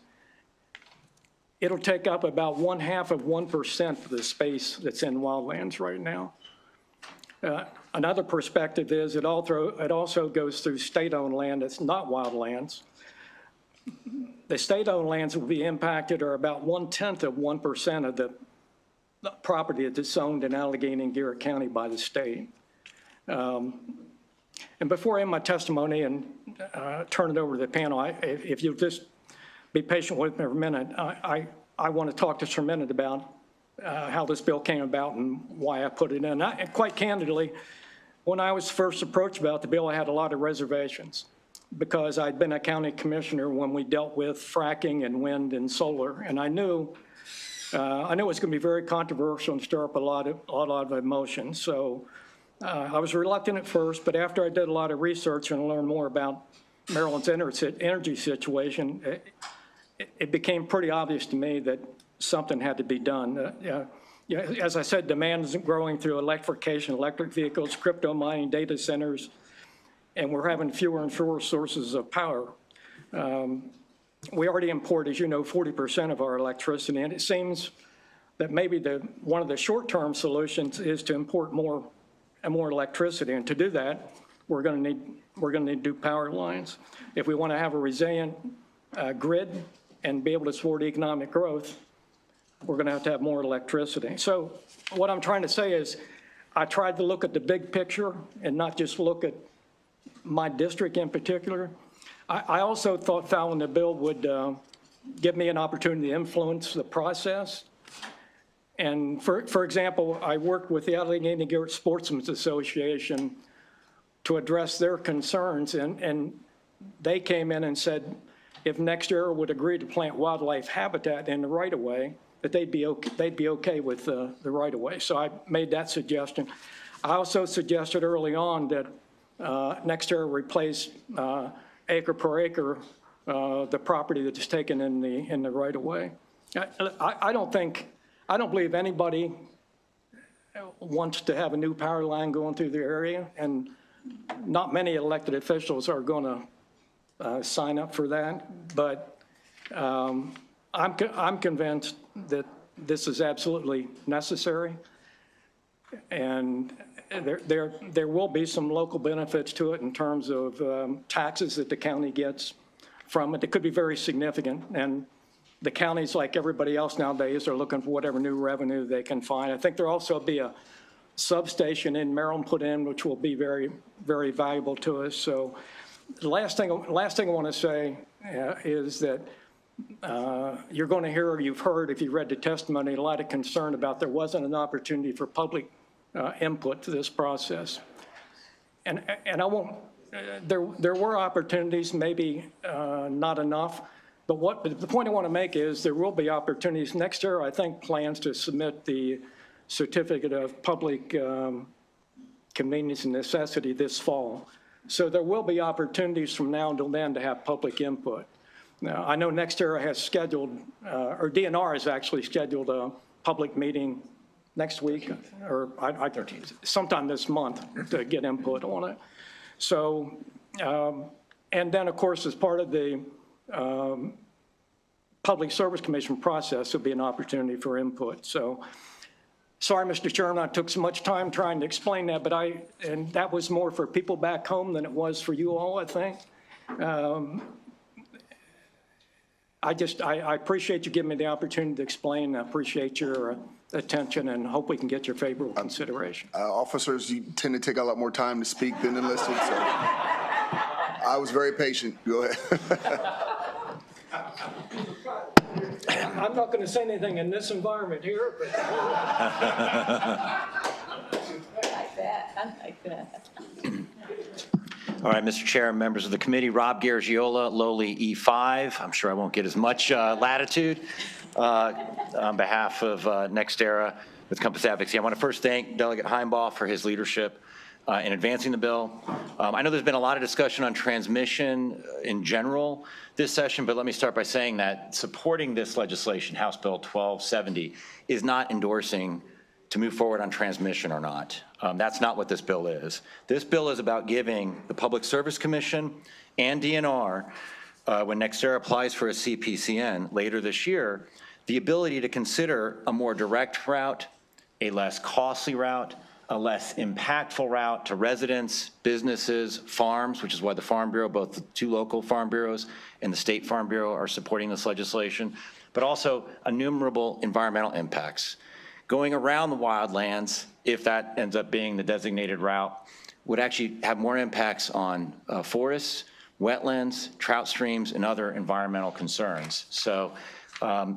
it'll take up about 1/2% of the space that's in wildlands right now. Another perspective is it also goes through state-owned land that's not wildlands. The state-owned lands will be impacted are about 1/10% of the property that's owned in Allegheny and Garrett County by the state. And before I end my testimony and turn it over to the panel, if you'll just be patient with me for a minute, I want to talk just for a minute about how this bill came about and why I put it in. And quite candidly, when I was first approached about the bill, I had a lot of reservations because I'd been a county commissioner when we dealt with fracking and wind and solar, and I knew it was going to be very controversial and stir up a lot of emotion. So I was reluctant at first, but after I did a lot of research and learned more about Maryland's energy situation, it became pretty obvious to me that something had to be done. As I said, demand is growing through electrification, electric vehicles, crypto mining, data centers, and we're having fewer and fewer sources of power. We already import, as you know, 40% of our electricity, and it seems that maybe one of the short-term solutions is to import more and more electricity. And to do that, we're going to need new power lines. If we want to have a resilient grid and be able to support economic growth, we're going to have more electricity. So what I'm trying to say is I tried to look at the big picture and not just look at my district in particular. I also thought filing the bill would give me an opportunity to influence the process. And for example, I worked with the Allegheny Garrett Sportsmen's Association to address their concerns, and they came in and said if NextEra would agree to plant wildlife habitat in the right-of-way, that they'd be okay with the right-of-way. So I made that suggestion. I also suggested early on that NextEra replace acre per acre the property that is taken in the right-of-way. I don't believe anybody wants to have a new power line going through the area, and not many elected officials are going to sign up for that. But I'm convinced that this is absolutely necessary, and there will be some local benefits to it in terms of taxes that the county gets from it. It could be very significant, and the counties, like everybody else nowadays, are looking for whatever new revenue they can find. I think there'll also be a substation in Maryland put in, which will be very, very valuable to us. So the last thing I want to say is that you're going to hear, or you've heard, if you read the testimony, a lot of concern about there wasn't an opportunity for public input to this process. And I won't, there were opportunities, maybe not enough. But the point I want to make is there will be opportunities. Next year, I think, plans to submit the certificate of public convenience and necessity this fall. So there will be opportunities from now until then to have public input. Now, I know NextEra has scheduled, or DNR has actually scheduled a public meeting next week, or sometime this month to get input on it. So, and then, of course, as part of the Public Service Commission process, there'll be an opportunity for input. So, sorry, Mr. Chairman, I took so much time trying to explain that, but and that was more for people back home than it was for you all, I think. I appreciate you giving me the opportunity to explain. I appreciate your attention and hope we can get your favorable consideration. Officers, you tend to take a lot more time to speak than enlisted, so I was very patient. Go ahead. I'm not going to say anything in this environment here, but. I like that. All right, Mr. Chair, members of the committee, Rob Garagiola, lowly E5. I'm sure I won't get as much latitude on behalf of NextEra with Compass Advocacy. I want to first thank Delegate Heimbaugh for his leadership in advancing the bill. I know there's been a lot of discussion on transmission in general this session, but let me start by saying that supporting this legislation, House Bill 1270, is not endorsing to move forward on transmission or not. That's not what this bill is. This bill is about giving the Public Service Commission and DNR, when NextEra applies for a CPCN later this year, the ability to consider a more direct route, a less costly route, a less impactful route to residents, businesses, farms, which is why the Farm Bureau, both the two local Farm Bureaus and the State Farm Bureau are supporting this legislation, but also innumerable environmental impacts. Going around the wildlands, if that ends up being the designated route, would actually have more impacts on forests, wetlands, trout streams, and other environmental concerns. So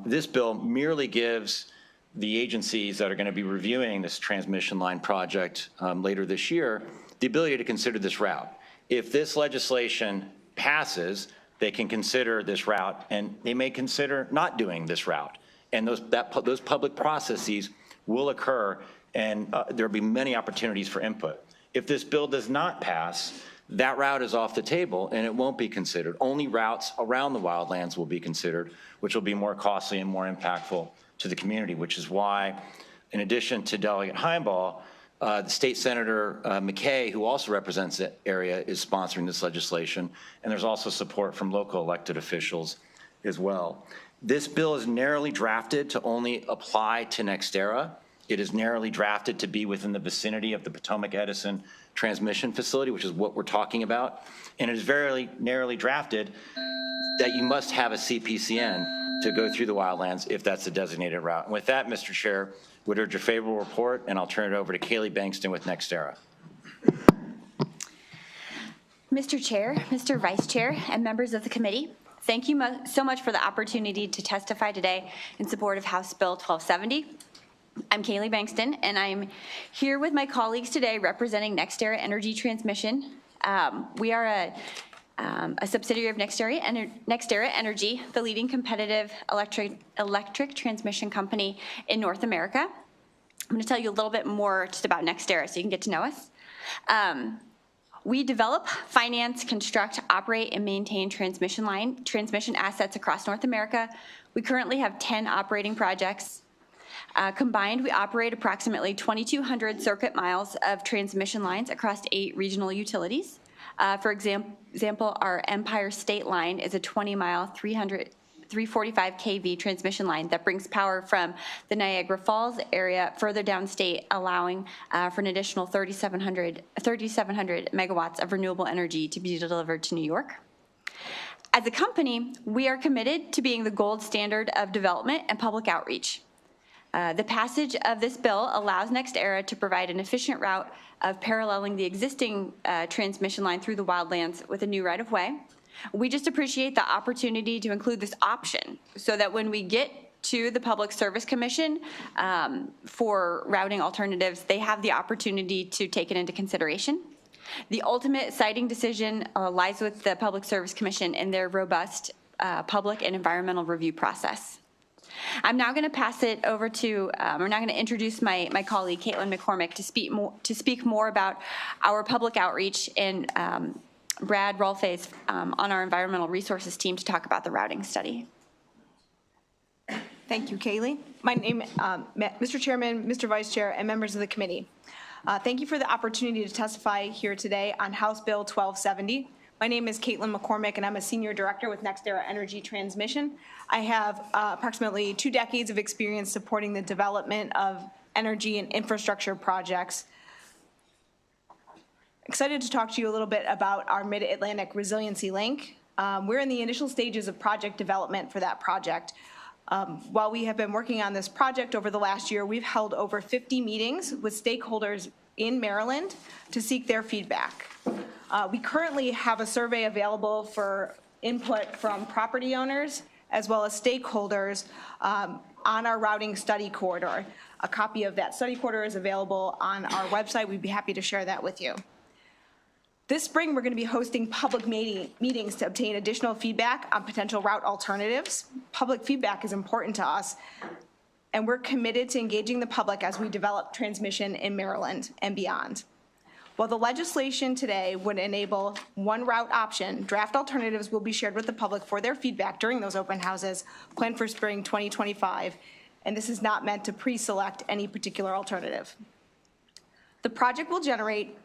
this bill merely gives the agencies that are going to be reviewing this transmission line project later this year the ability to consider this route. If this legislation passes, they can consider this route, and they may consider not doing this route. And those public processes will occur, and there will be many opportunities for input. If this bill does not pass, that route is off the table, and it won't be considered. Only routes around the wildlands will be considered, which will be more costly and more impactful to the community, which is why, in addition to Delegate Heimbaugh, the State Senator McKay, who also represents the area, is sponsoring this legislation, and there's also support from local elected officials as well. This bill is narrowly drafted to only apply to NextEra. It is narrowly drafted to be within the vicinity of the Potomac Edison transmission facility, which is what we're talking about. And it is very narrowly drafted that you must have a CPCN to go through the wildlands if that's the designated route. And with that, Mr. Chair, would urge a favorable report, and I'll turn it over to Kaylee Bankston with NextEra. Mr. Chair, Mr. Vice Chair, and members of the committee, thank you so much for the opportunity to testify today in support of House Bill 1270. I'm Kaylee Bankston, and I'm here with my colleagues today representing NextEra Energy Transmission. We are a subsidiary of NextEra Energy, the leading competitive electric transmission company in North America. I'm going to tell you a little bit more just about NextEra so you can get to know us. We develop, finance, construct, operate, and maintain transmission assets across North America. We currently have 10 operating projects. Combined, we operate approximately 2,200 circuit miles of transmission lines across 8 regional utilities. For example, our Empire State Line is a 20-mile, 345 kV transmission line that brings power from the Niagara Falls area further downstate, allowing for an additional 3,700 megawatts of renewable energy to be delivered to New York. As a company, we are committed to being the gold standard of development and public outreach. The passage of this bill allows NextEra to provide an efficient route of paralleling the existing transmission line through the wildlands with a new right-of-way. We just appreciate the opportunity to include this option so that when we get to the Public Service Commission for routing alternatives, they have the opportunity to take it into consideration. The ultimate siting decision lies with the Public Service Commission and their robust public and environmental review process. I'm now going to pass it over to, I'm now going to introduce my colleague, Caitlin McCormick, to speak more about our public outreach, and Brad Rolfes on our environmental resources team to talk about the routing study. Thank you, Kaylee. My name, Mr. Chairman, Mr. Vice Chair, and members of the committee. Thank you for the opportunity to testify here today on House Bill 1270. My name is Caitlin McCormick, and I'm a senior director with NextEra Energy Transmission. I have approximately 2 decades of experience supporting the development of energy and infrastructure projects. Excited to talk to you a little bit about our Mid-Atlantic Resiliency Link. We're in the initial stages of project development for that project. While we have been working on this project over the last year, we've held over 50 meetings with stakeholders in Maryland to seek their feedback. We currently have a survey available for input from property owners as well as stakeholders on our routing study corridor. A copy of that study corridor is available on our website. We'd be happy to share that with you. This spring, we're going to be hosting public meetings to obtain additional feedback on potential route alternatives. Public feedback is important to us, and we're committed to engaging the public as we develop transmission in Maryland and beyond. While the legislation today would enable one route option, draft alternatives will be shared with the public for their feedback during those open houses planned for spring 2025, and this is not meant to pre-select any particular alternative. The project will generate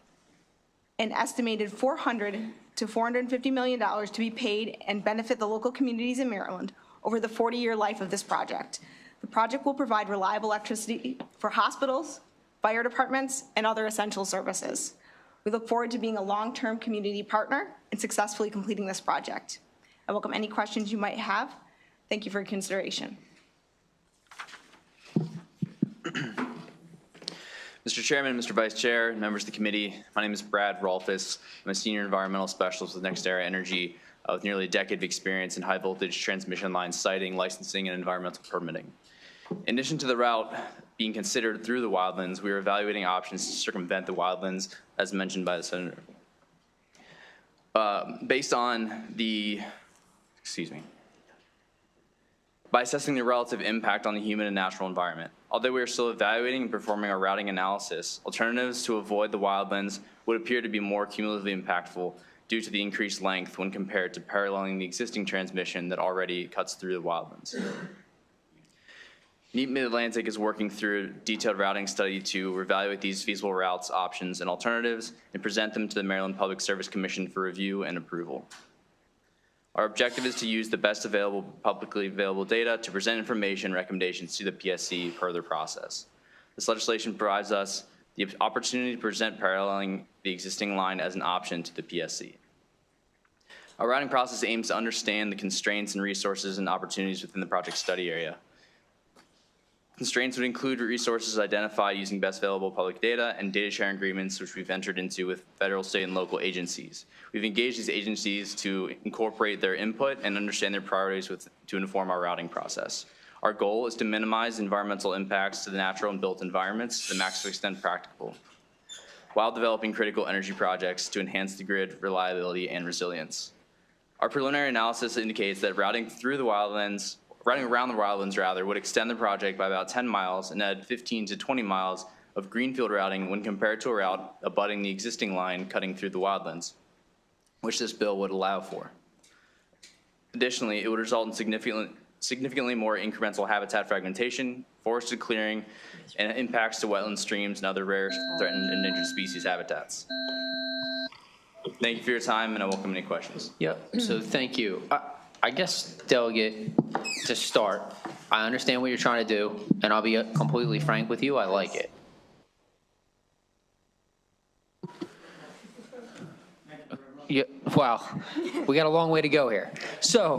an estimated $400 to $450 million to be paid and benefit the local communities in Maryland over the 40-year life of this project. The project will provide reliable electricity for hospitals, fire departments, and other essential services. We look forward to being a long-term community partner and successfully completing this project. I welcome any questions you might have. Thank you for your consideration. Mr. Chairman, Mr. Vice Chair, members of the committee, my name is Brad Rolfes. I'm a senior environmental specialist with NextEra Energy with nearly a decade of experience in high voltage transmission line siting, licensing, and environmental permitting. In addition to the route being considered through the wildlands, we are evaluating options to circumvent the wildlands, as mentioned by the Senator. By assessing the relative impact on the human and natural environment. Although we are still evaluating and performing our routing analysis, alternatives to avoid the wildlands would appear to be more cumulatively impactful due to the increased length when compared to paralleling the existing transmission that already cuts through the wildlands. NEAT Mid-Atlantic is working through a detailed routing study to evaluate these feasible routes, options, and alternatives and present them to the Maryland Public Service Commission for review and approval. Our objective is to use the best available, publicly available data to present information and recommendations to the PSC per their process. This legislation provides us the opportunity to present paralleling the existing line as an option to the PSC. Our routing process aims to understand the constraints and resources and opportunities within the project study area. Constraints would include resources identified using best available public data and data sharing agreements, which we've entered into with federal, state, and local agencies. We've engaged these agencies to incorporate their input and understand their priorities to inform our routing process. Our goal is to minimize environmental impacts to the natural and built environments to the maximum extent practicable, while developing critical energy projects to enhance the grid reliability and resilience. Our preliminary analysis indicates that routing around the wildlands would extend the project by about 10 miles and add 15 to 20 miles of greenfield routing when compared to a route abutting the existing line cutting through the wildlands, which this bill would allow for. Additionally, it would result in significantly more incremental habitat fragmentation, forested clearing, and impacts to wetland streams and other rare, threatened, and endangered species habitats. Thank you for your time, and I welcome any questions. Yep, so thank you. I guess, Delegate, to start, I understand what you're trying to do, and I'll be completely frank with you, I like it. Yeah, wow, we got a long way to go here. So,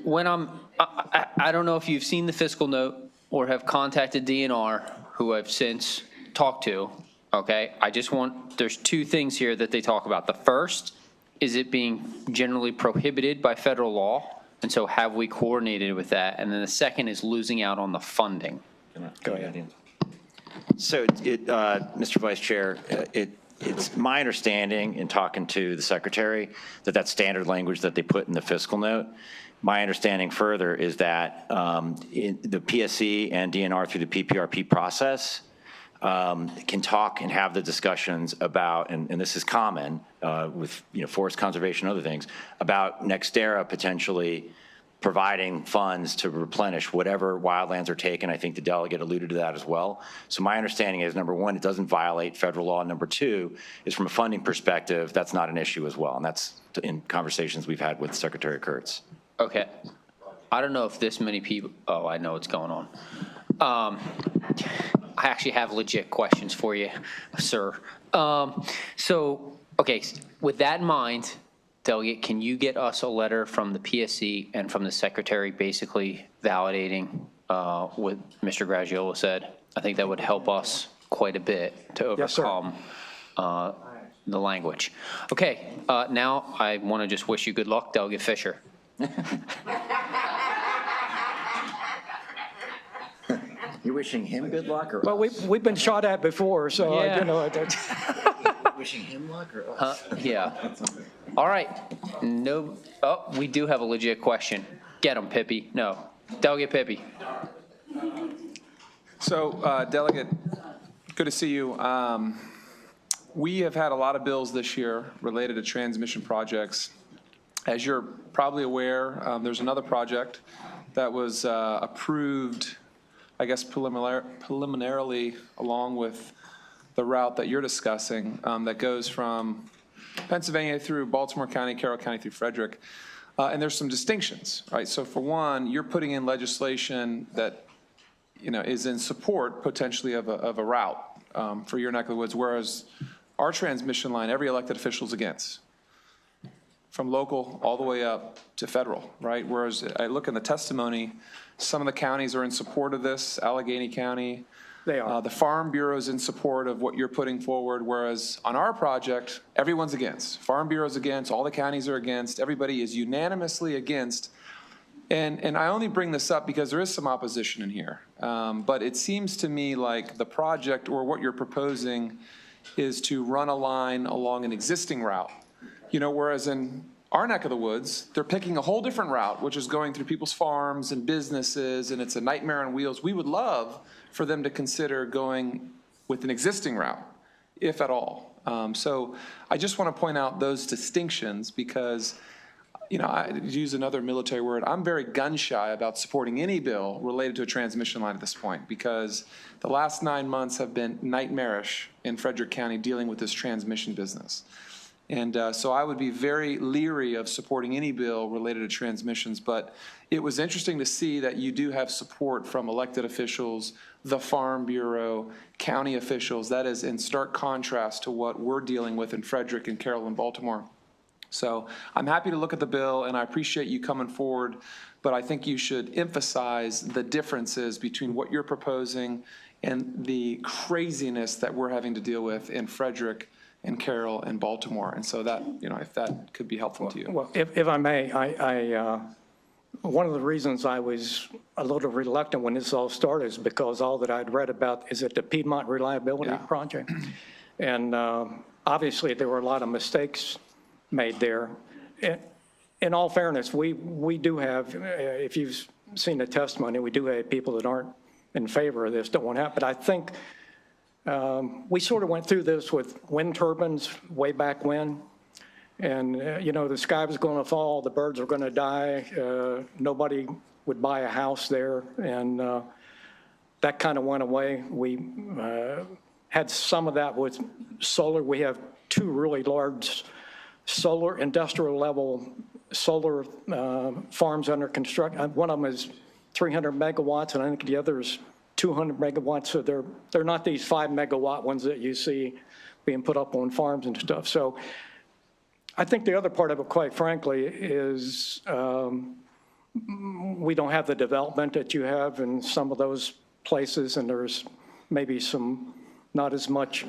when I don't know if you've seen the fiscal note or have contacted DNR, who I've since talked to, okay? There's 2 things here that they talk about. The first is it being generally prohibited by federal law, and so have we coordinated with that? And then the second is losing out on the funding. Go ahead. So, Mr. Vice Chair, it's my understanding in talking to the Secretary that that's standard language that they put in the fiscal note. My understanding further is that in the PSC and DNR through the PPRP process can talk and have the discussions about, and this is common with forest conservation and other things, about NextEra potentially providing funds to replenish whatever wildlands are taken. I think the delegate alluded to that as well. So my understanding is, number one, it doesn't violate federal law. Number two is from a funding perspective, that's not an issue as well. And that's in conversations we've had with Secretary Kurtz. Okay. I don't know if this many people, oh, I know what's going on. I actually have legit questions for you, sir. So, okay, with that in mind, Delegate, can you get us a letter from the PSC and from the Secretary basically validating what Mr. Graziola said? I think that would help us quite a bit to overcome the language. Okay, now I want to just wish you good luck, Delegate Fisher. You're wishing him good luck, or Well, we've been shot at before, so Yeah. wishing him luck, or us? Yeah. All right. No. Oh, we do have a legit question. Get him, Pippi. No. Delegate Pippi. So, Delegate, good to see you. We have had a lot of bills this year related to transmission projects. As you're probably aware, there's another project that was approved, I guess preliminarily, along with the route that you're discussing, that goes from Pennsylvania through Baltimore County, Carroll County through Frederick. And there's some distinctions, right? So for one, you're putting in legislation that, is in support potentially of a route for your neck of the woods, whereas our transmission line, every elected official is against, from local all the way up to federal, right? Whereas I look in the testimony, some of the counties are in support of this, Allegheny County. They are. The Farm Bureau is in support of what you're putting forward, whereas on our project, everyone's against. Farm Bureau's against, all the counties are against, everybody is unanimously against. And I only bring this up because there is some opposition in here. But it seems to me like the project or what you're proposing is to run a line along an existing route. Whereas in our neck of the woods, they're picking a whole different route, which is going through people's farms and businesses, and it's a nightmare on wheels. We would love for them to consider going with an existing route, if at all. So I just want to point out those distinctions because, I use another military word, I'm very gun shy about supporting any bill related to a transmission line at this point because the last 9 months have been nightmarish in Frederick County dealing with this transmission business. And so I would be very leery of supporting any bill related to transmissions, but it was interesting to see that you do have support from elected officials, the Farm Bureau, county officials. That is in stark contrast to what we're dealing with in Frederick and Carroll and Baltimore. So I'm happy to look at the bill, and I appreciate you coming forward, but I think you should emphasize the differences between what you're proposing and the craziness that we're having to deal with in Frederick and Carroll and Baltimore. And so that, if that could be helpful to you. Well, if I may, one of the reasons I was a little reluctant when this all started is because all that I'd read about is it the Piedmont Reliability Project. And obviously there were a lot of mistakes made there. In all fairness, we do have, if you've seen the testimony, we do have people that aren't in favor of this, don't want to have, but I think we sort of went through this with wind turbines way back when. And, the sky was going to fall, the birds were going to die, nobody would buy a house there, and that kind of went away. We had some of that with solar. We have two really large solar, industrial level solar farms under construction. One of them is 300 megawatts, and I think the other is 200 megawatts. So they're not these 5 megawatt ones that you see being put up on farms and stuff. So I think the other part of it, quite frankly, is we don't have the development that you have in some of those places, and there's maybe not as much,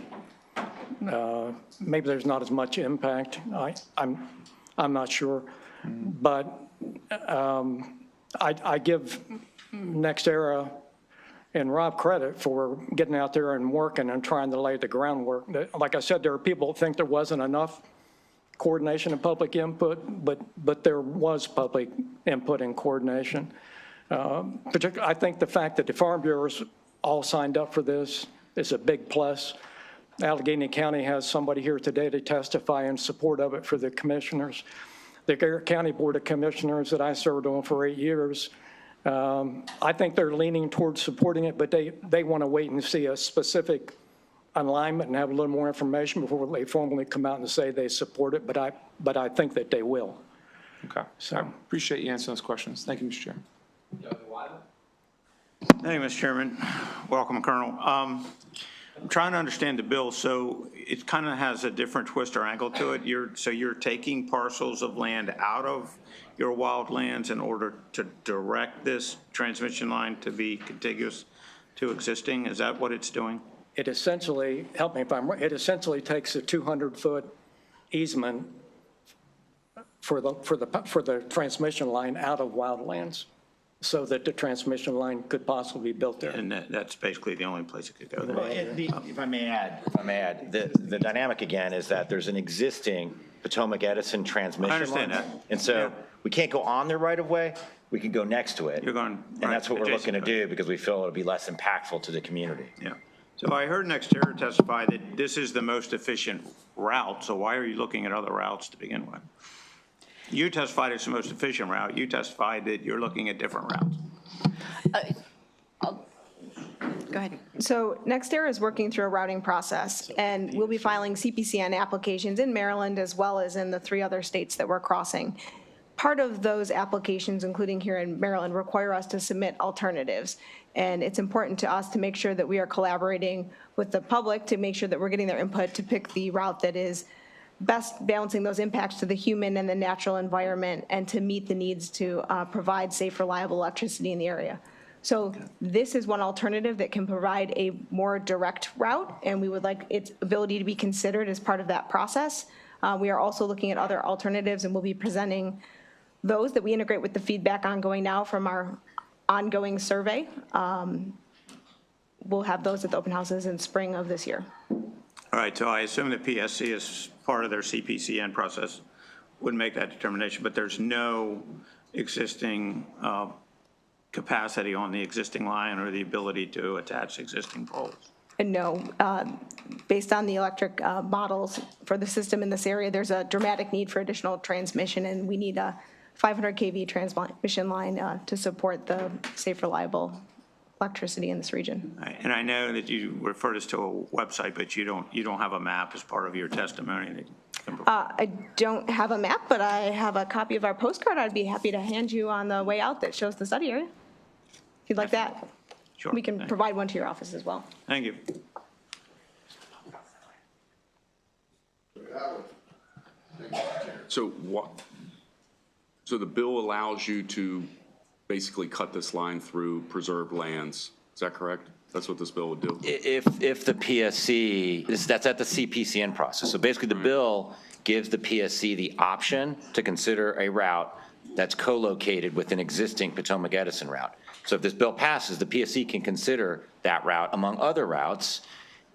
maybe there's not as much impact. I'm not sure, but I give NextEra and Rob credit for getting out there and working and trying to lay the groundwork. Like I said, there are people that think there wasn't enough coordination and public input, but there was public input and coordination. Particularly, I think the fact that the Farm Bureaus all signed up for this is a big plus. Allegheny County has somebody here today to testify in support of it for the commissioners. The Garrett County Board of Commissioners that I served on for 8 years, I think they're leaning towards supporting it, but they want to wait and see a specific alignment and have a little more information before they formally come out and say they support it, but I think that they will. Okay, so I appreciate you answering those questions. Thank you, Mr. Chair. Thank you, Mr. Chairman. Welcome, Colonel. I'm trying to understand the bill, so it kind of has a different twist or angle to it. So you're taking parcels of land out of your wildlands in order to direct this transmission line to be contiguous to existing? Is that what it's doing? It essentially, help me if I'm right, it essentially takes a 200-foot easement for the transmission line out of wildlands so that the transmission line could possibly be built there. And that's basically the only place it could go there. If I may add, the dynamic again is that there's an existing Potomac Edison transmission line. I understand that. And so we can't go on their right of way, we can go next to it. You're going. And that's what we're looking to do because we feel it'll be less impactful to the community. Yeah. So I heard NextEra testify that this is the most efficient route, so why are you looking at other routes to begin with? You testified it's the most efficient route. You testified that you're looking at different routes. Go ahead. So NextEra is working through a routing process, and we'll be filing CPCN applications in Maryland as well as in the 3 other states that we're crossing. Part of those applications, including here in Maryland, require us to submit alternatives. And it's important to us to make sure that we are collaborating with the public to make sure that we're getting their input to pick the route that is best balancing those impacts to the human and the natural environment and to meet the needs to provide safe, reliable electricity in the area. So this is one alternative that can provide a more direct route, and we would like its ability to be considered as part of that process. We are also looking at other alternatives, and we'll be presenting those that we integrate with the feedback ongoing now from our ongoing survey. We'll have those at the open houses in spring of this year. All right, so I assume the PSC is part of their CPCN process would make that determination, but there's no existing capacity on the existing line or the ability to attach existing poles? And no, based on the electric models for the system in this area, there's a dramatic need for additional transmission, and we need a 500 kV transmission line to support the safe, reliable electricity in this region. And I know that you referred us to a website, but you don't have a map as part of your testimony. I don't have a map, but I have a copy of our postcard I'd be happy to hand you on the way out that shows the study area. If you'd like that. Sure. We can provide one to your office as well. Thank you. So so the bill allows you to basically cut this line through preserved lands. Is that correct? That's what this bill would do? If the PSC, that's at the CPCN process. So basically the bill gives the PSC the option to consider a route that's co-located with an existing Potomac Edison route. So if this bill passes, the PSC can consider that route among other routes.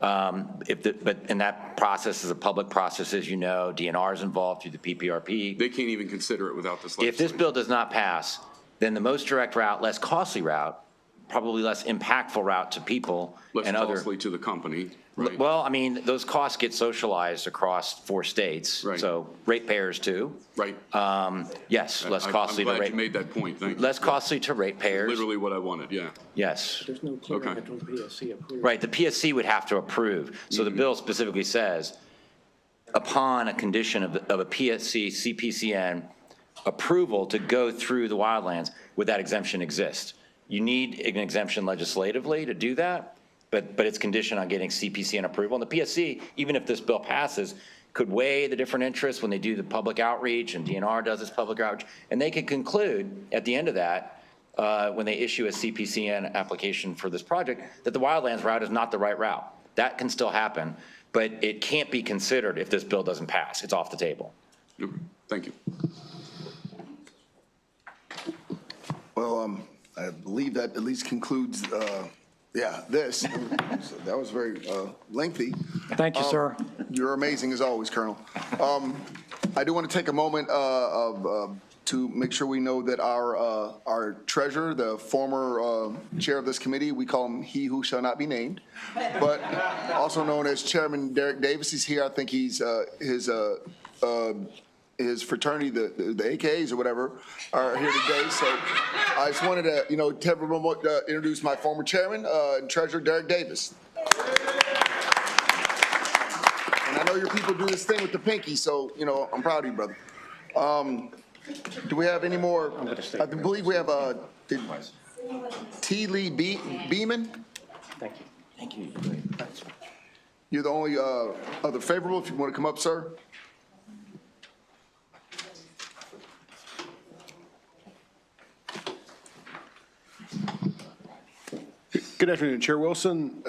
But in that process is a public process, as you know, DNR is involved through the PPRP. They can't even consider it without this legislation. If this bill does not pass, then the most direct route, less costly route, probably less impactful route to people and other. Less costly to the company, right? Well, I mean, those costs get socialized across 4 states. Right. So ratepayers too. Right. Yes, less costly to I'm glad you made that point, thank you. less costly to ratepayers. Literally what I wanted, yeah. Yes. There's no clear until the PSC approves. Right, the PSC would have to approve. So the bill specifically says, upon a condition of a PSC, CPCN approval to go through the wildlands, would that exemption exist? You need an exemption legislatively to do that, but it's conditioned on getting CPCN approval. And the PSC, even if this bill passes, could weigh the different interests when they do the public outreach, and DNR does its public outreach, and they could conclude at the end of that, when they issue a CPCN application for this project, that the wildlands route is not the right route. That can still happen, but it can't be considered if this bill doesn't pass. It's off the table. Okay, thank you. Well, I believe that at least concludes, this. So that was very lengthy. Thank you, sir. You're amazing as always, Colonel. I do want to take a moment to make sure we know that our treasurer, the former chair of this committee, we call him he who shall not be named, but also known as Chairman Derek Davis. He's here. I think he's his fraternity, the AKAs or whatever, are here today. So I just wanted to, to everyone introduce my former chairman and treasurer, Derek Davis. And I know your people do this thing with the pinky, so, I'm proud of you, brother. Do we have any more? I believe we have T. Lee Beeman. Thank you. Thank you. You're the only other favorable. If you want to come up, sir. Good afternoon, Chair Wilson,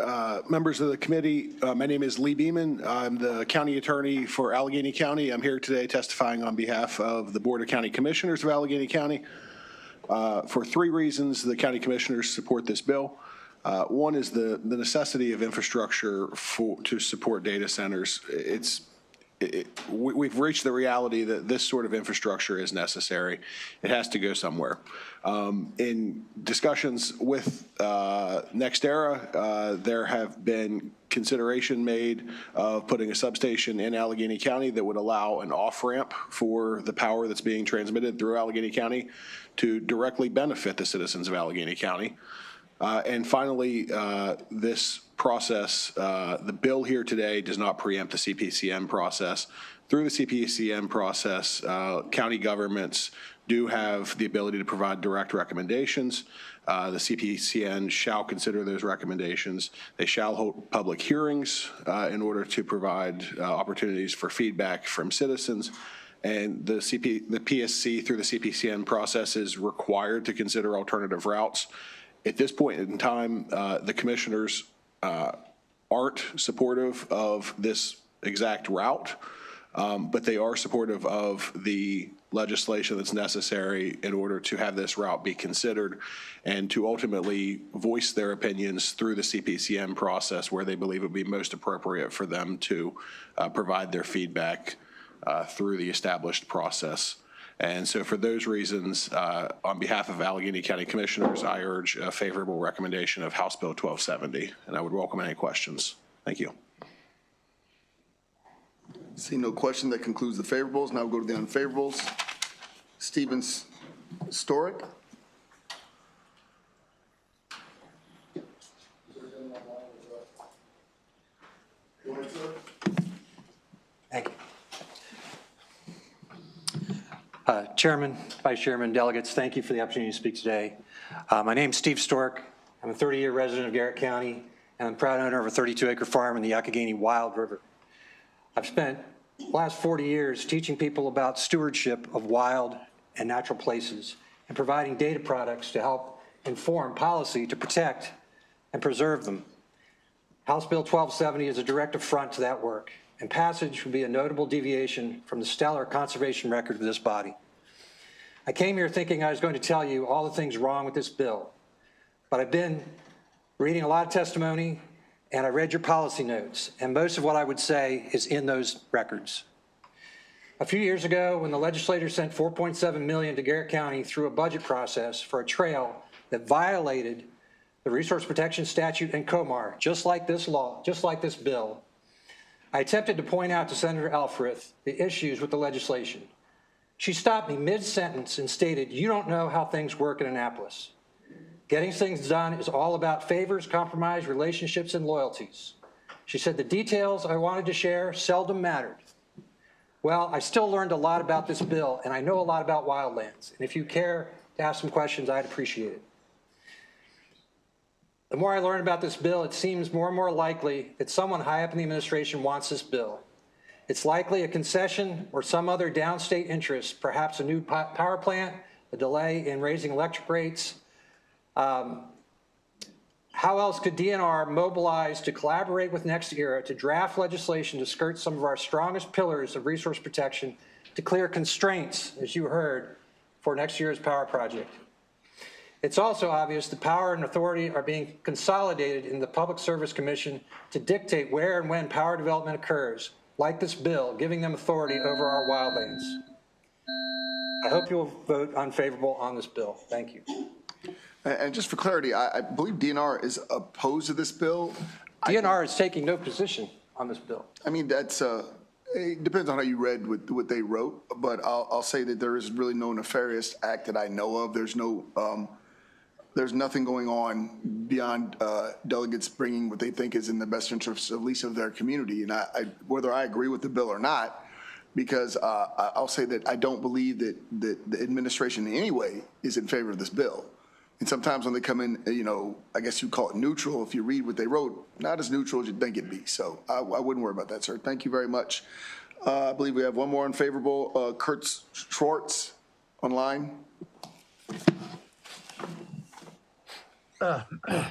members of the committee. My name is Lee Beeman. I'm the county attorney for Allegheny County. I'm here today testifying on behalf of the Board of County Commissioners of Allegheny County. For 3 reasons, the county commissioners support this bill. One is the necessity of infrastructure to support data centers. We've reached the reality that this sort of infrastructure is necessary. It has to go somewhere. In discussions with NextEra, there have been consideration made of putting a substation in Allegheny County that would allow an off-ramp for the power that's being transmitted through Allegheny County to directly benefit the citizens of Allegheny County. And finally, this process, the bill here today does not preempt the CPCN process. Through the CPCN process, county governments do have the ability to provide direct recommendations. The CPCN shall consider those recommendations. They shall hold public hearings in order to provide opportunities for feedback from citizens. And the PSC through the CPCN process is required to consider alternative routes. At this point in time, the commissioners aren't supportive of this exact route, but they are supportive of the legislation that's necessary in order to have this route be considered and to ultimately voice their opinions through the CPCN process where they believe it would be most appropriate for them to provide their feedback through the established process. And so for those reasons, on behalf of Allegheny County Commissioners, I urge a favorable recommendation of House Bill 1270, and I would welcome any questions. Thank you. See no question. That concludes the favorables. Now we'll go to the unfavorables. Stephen Storick. Thank you. Chairman, Vice Chairman, delegates, thank you for the opportunity to speak today. My name is Steve Stork. I'm a 30-year resident of Garrett County, and I'm proud owner of a 32-acre farm in the Youghiogheny Wild River. I've spent the last 40 years teaching people about stewardship of wild and natural places and providing data products to help inform policy to protect and preserve them. House Bill 1270 is a direct affront to that work, and passage would be a notable deviation from the stellar conservation record of this body. I came here thinking I was going to tell you all the things wrong with this bill, but I've been reading a lot of testimony and I read your policy notes, and most of what I would say is in those records. A few years ago, when the legislature sent $4.7 million to Garrett County through a budget process for a trail that violated the Resource Protection Statute and COMAR, just like this law, just like this bill, I attempted to point out to Senator Elfreth the issues with the legislation. She stopped me mid-sentence and stated, "You don't know how things work in Annapolis. Getting things done is all about favors, compromise, relationships, and loyalties." She said, "The details I wanted to share seldom mattered." Well, I still learned a lot about this bill, and I know a lot about wildlands. And if you care to ask some questions, I'd appreciate it. The more I learn about this bill, it seems more and more likely that someone high up in the administration wants this bill. It's likely a concession or some other downstate interest, perhaps a new power plant, a delay in raising electric rates. How else could DNR mobilize to collaborate with NextEra to draft legislation to skirt some of our strongest pillars of resource protection to clear constraints, as you heard, for next year's power project? It's also obvious the power and authority are being consolidated in the Public Service Commission to dictate where and when power development occurs, like this bill, giving them authority over our wildlands. I hope you'll vote unfavorable on this bill. Thank you. And just for clarity, I believe DNR is opposed to this bill. DNR is taking no position on this bill. I mean, that's, it depends on how you read what they wrote, but I'll say that there is really no nefarious act that I know of. There's no, there's nothing going on beyond delegates bringing what they think is in the best interest, at least of their community. And whether I agree with the bill or not, because I'll say that I don't believe that the administration in any way is in favor of this bill. And sometimes when they come in, you know, I guess you call it neutral. If you read what they wrote, not as neutral as you'd think it'd be. So I wouldn't worry about that, sir. Thank you very much. I believe we have one more unfavorable, Kurt Schwartz online.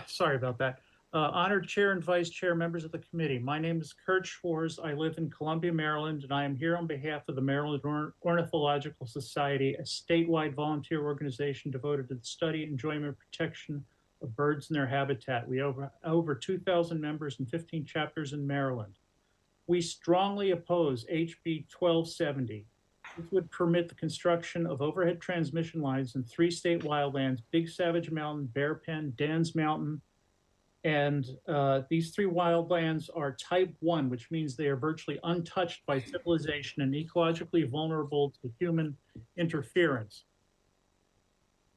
Sorry about that. Honored Chair and Vice Chair, members of the committee. My name is Kurt Schwartz. I live in Columbia, Maryland, and I am here on behalf of the Maryland Ornithological Society, a statewide volunteer organization devoted to the study, enjoyment, and protection of birds and their habitat. We have over 2,000 members and 15 chapters in Maryland. We strongly oppose HB 1270. This would permit the construction of overhead transmission lines in 3 state wildlands: Big Savage Mountain, Bear Pen, Dan's Mountain. And these 3 wildlands are type 1, which means they are virtually untouched by civilization and ecologically vulnerable to human interference.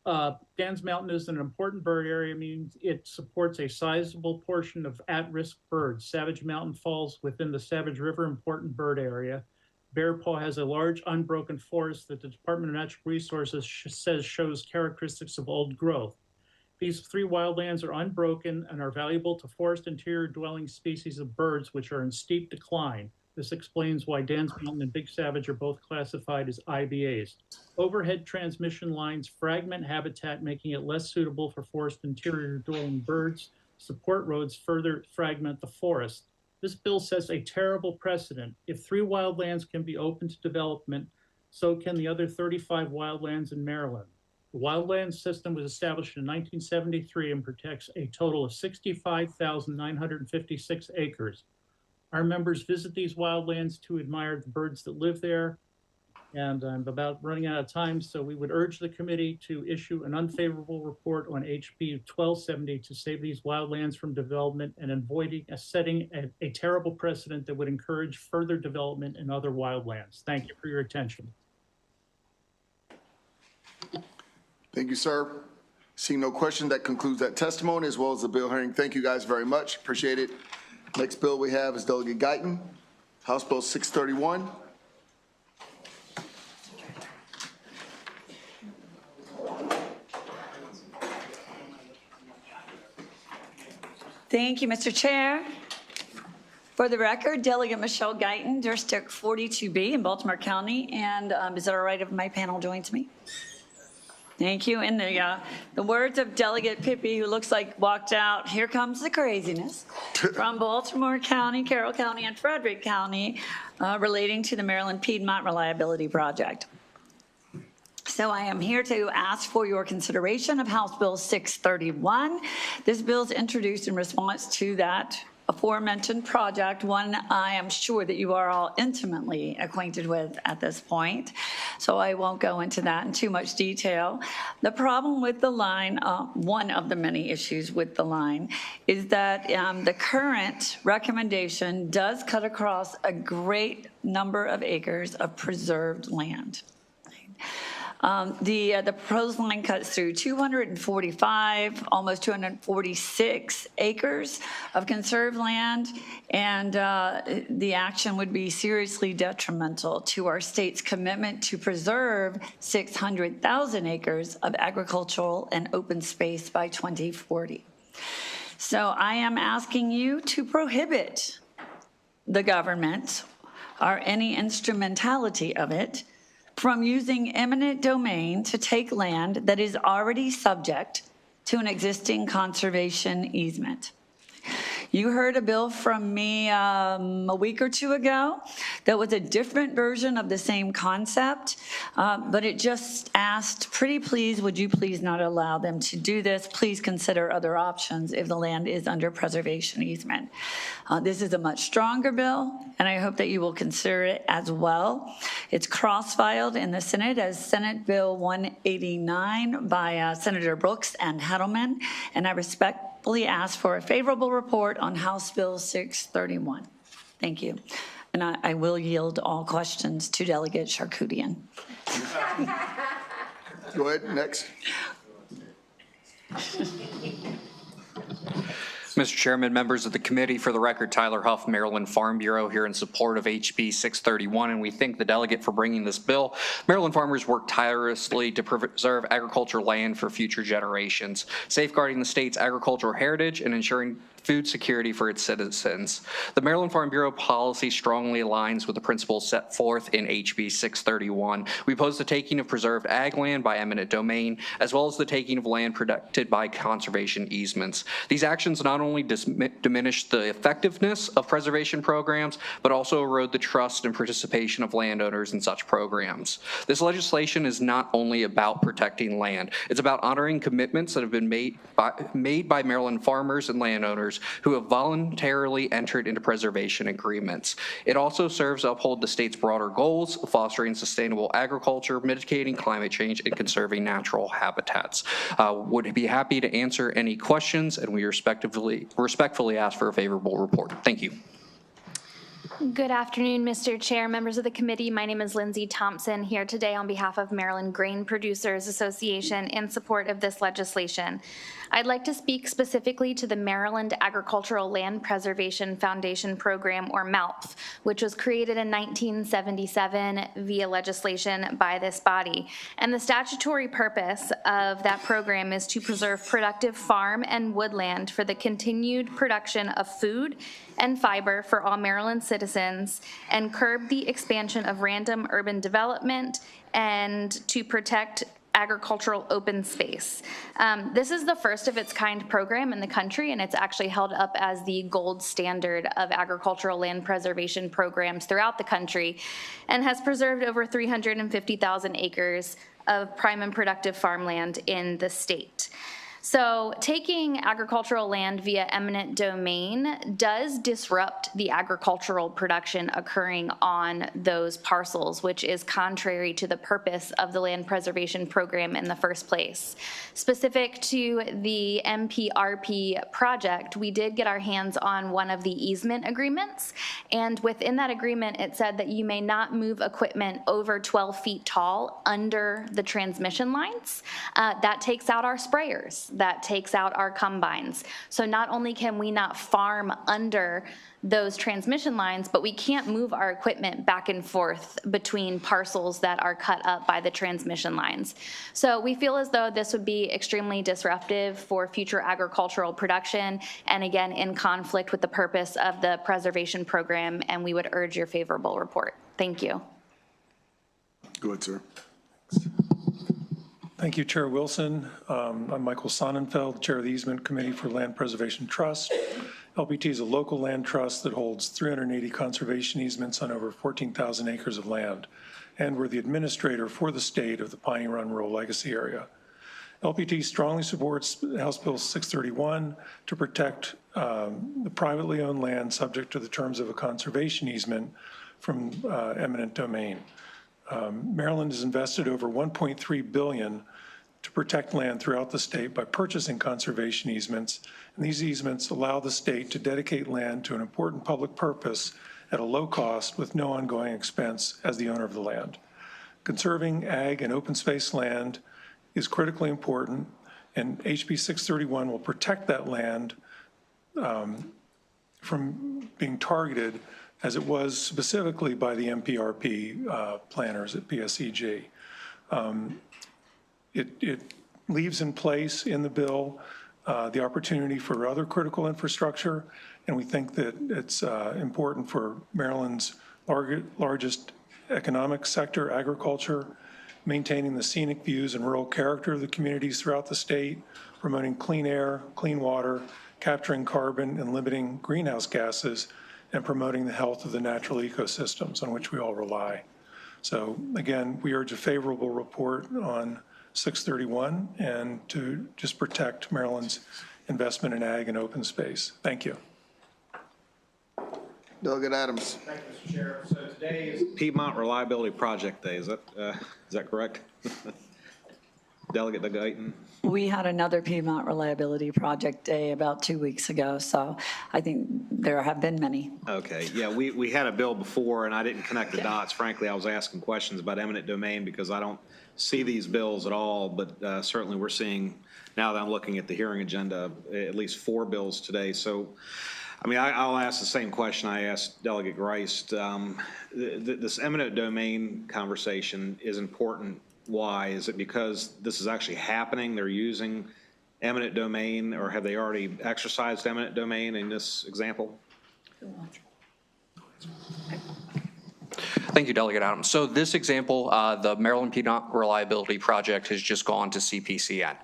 Dan's Mountain is an important bird area, means it supports a sizable portion of at-risk birds. Savage Mountain falls within the Savage River important bird area. Bear Paw has a large unbroken forest that the Department of Natural Resources says shows characteristics of old growth. These 3 wildlands are unbroken and are valuable to forest interior dwelling species of birds, which are in steep decline. This explains why Dan's Mountain and Big Savage are both classified as IBAs. Overhead transmission lines fragment habitat, making it less suitable for forest interior dwelling birds. Support roads further fragment the forest. This bill sets a terrible precedent. If 3 wildlands can be open to development, so can the other 35 wildlands in Maryland. The wildlands system was established in 1973 and protects a total of 65,956 acres. Our members visit these wildlands to admire the birds that live there. And I'm about running out of time, so we would urge the committee to issue an unfavorable report on HB 1270 to save these wildlands from development and avoiding setting a terrible precedent that would encourage further development in other wildlands. Thank you for your attention. Thank you, sir. Seeing no question, that concludes that testimony as well as the bill hearing. Thank you guys very much. Appreciate it. Next bill we have is Delegate Guyton, House Bill 631. Thank you, Mr. Chair. For the record, Delegate Michelle Guyton, District 42B in Baltimore County. And is it all right if my panel joins me? Thank you. In the words of Delegate Pippi, who looks like walked out, here comes the craziness, from Baltimore County, Carroll County, and Frederick County, relating to the Maryland Piedmont Reliability Project. So I am here to ask for your consideration of House Bill 631. This bill is introduced in response to that aforementioned project, one I am sure that you are all intimately acquainted with at this point, so I won't go into that in too much detail. The problem with the line, one of the many issues with the line, is that the current recommendation does cut across a great number of acres of preserved land. The proposed line cuts through 245, almost 246 acres of conserved land, and the action would be seriously detrimental to our state's commitment to preserve 600,000 acres of agricultural and open space by 2040. So I am asking you to prohibit the government, or any instrumentality of it, from using eminent domain to take land that is already subject to an existing conservation easement. You heard a bill from me a week or two ago that was a different version of the same concept, but it just asked, pretty please, would you please not allow them to do this? Please consider other options if the land is under preservation easement. This is a much stronger bill, and I hope that you will consider it as well. It's cross-filed in the Senate as Senate Bill 189 by Senator Brooks and Hettleman, and I respectfully ask for a favorable report on House Bill 631. Thank you. And I will yield all questions to Delegate Charkoudian. Go ahead, next. Mr. Chairman, members of the committee, for the record, Tyler Huff, Maryland Farm Bureau, here in support of HB 631, and we thank the delegate for bringing this bill. Maryland farmers work tirelessly to preserve agricultural land for future generations, safeguarding the state's agricultural heritage and ensuring food security for its citizens. The Maryland Farm Bureau policy strongly aligns with the principles set forth in HB 631. We oppose the taking of preserved ag land by eminent domain, as well as the taking of land protected by conservation easements. These actions not only diminish the effectiveness of preservation programs, but also erode the trust and participation of landowners in such programs. This legislation is not only about protecting land, it's about honoring commitments that have been made by Maryland farmers and landowners who have voluntarily entered into preservation agreements. It also serves to uphold the state's broader goals of fostering sustainable agriculture, mitigating climate change, and conserving natural habitats. Would be happy to answer any questions, and we respectfully ask for a favorable report. Thank you. Good afternoon, Mr. Chair, members of the committee. My name is Lindsay Thompson, here today on behalf of Maryland Grain Producers Association in support of this legislation. I'd like to speak specifically to the Maryland Agricultural Land Preservation Foundation Program, or MALPF, which was created in 1977 via legislation by this body. And the statutory purpose of that program is to preserve productive farm and woodland for the continued production of food and fiber for all Maryland citizens, and curb the expansion of random urban development, and to protect agricultural open space. This is the first of its kind program in the country, and it's actually held up as the gold standard of agricultural land preservation programs throughout the country, and has preserved over 350,000 acres of prime and productive farmland in the state. So taking agricultural land via eminent domain does disrupt the agricultural production occurring on those parcels, which is contrary to the purpose of the land preservation program in the first place. Specific to the MPRP project, we did get our hands on one of the easement agreements, and within that agreement it said that you may not move equipment over 12 feet tall under the transmission lines. That takes out our sprayers. That takes out our combines. So not only can we not farm under those transmission lines, but we can't move our equipment back and forth between parcels that are cut up by the transmission lines. So we feel as though this would be extremely disruptive for future agricultural production, and again, in conflict with the purpose of the preservation program, and we would urge your favorable report. Thank you. Go ahead, sir. Thank you, Chair Wilson. I'm Michael Sonnenfeld, Chair of the Easement Committee for Land Preservation Trust. LPT is a local land trust that holds 380 conservation easements on over 14,000 acres of land, and we're the administrator for the state of the Piney Run Rural Legacy Area. LPT strongly supports House Bill 631 to protect the privately owned land subject to the terms of a conservation easement from eminent domain. Maryland has invested over $1.3 billion to protect land throughout the state by purchasing conservation easements, and these easements allow the state to dedicate land to an important public purpose at a low cost with no ongoing expense as the owner of the land. Conserving ag and open space land is critically important, and HB 631 will protect that land from being targeted as it was specifically by the MPRP planners at PSEG. It leaves in place in the bill the opportunity for other critical infrastructure, and we think that it's important for Maryland's largest economic sector, agriculture, maintaining the scenic views and rural character of the communities throughout the state, promoting clean air, clean water, capturing carbon and limiting greenhouse gases, and promoting the health of the natural ecosystems on which we all rely. So again, we urge a favorable report on 631 and to just protect Maryland's investment in ag and open space. Thank you. Delegate Adams. Thank you, Mr. Chair. So today is Piedmont Reliability Project Day. Is that correct? Delegate Guyton. We had another Piedmont Reliability Project Day about 2 weeks ago, so I think there have been many. Okay, yeah, we had a bill before, and I didn't connect the dots. Frankly, I was asking questions about eminent domain because I don't see these bills at all, but certainly we're seeing, now that I'm looking at the hearing agenda, at least 4 bills today. So, I mean, I'll ask the same question I asked Delegate Geist. This eminent domain conversation is important. Why? Is it because this is actually happening? They're using eminent domain, or have they already exercised eminent domain in this example? Thank you, Delegate Adams. So this example, the Maryland Piedmont Reliability Project has just gone to CPCN.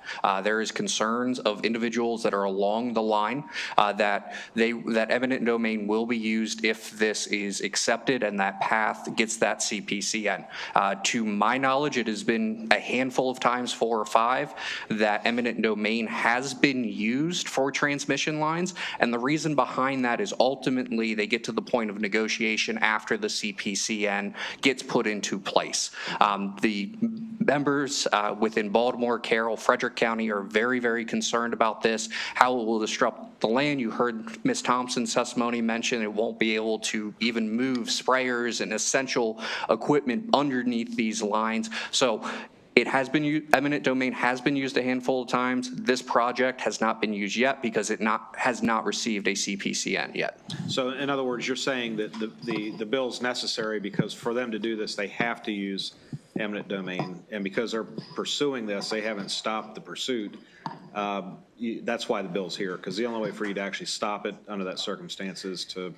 There is concerns of individuals that are along the line that eminent domain will be used if this is accepted and that path gets that CPCN. To my knowledge, it has been a handful of times, 4 or 5, that eminent domain has been used for transmission lines. And the reason behind that is ultimately they get to the point of negotiation after the CPCN gets put into place. The members within Baltimore, Carroll, Frederick County are very, very concerned about this, how it will disrupt the land. You heard Ms. Thompson's testimony mention it won't be able to even move sprayers and essential equipment underneath these lines. So it has been used, eminent domain has been used a handful of times. This project has not been used yet because it has not received a CPCN yet. So in other words, you're saying that the bill's necessary because for them to do this, they have to use eminent domain. And because they're pursuing this, they haven't stopped the pursuit. That's why the bill's here, because the only way for you to actually stop it under that circumstance is to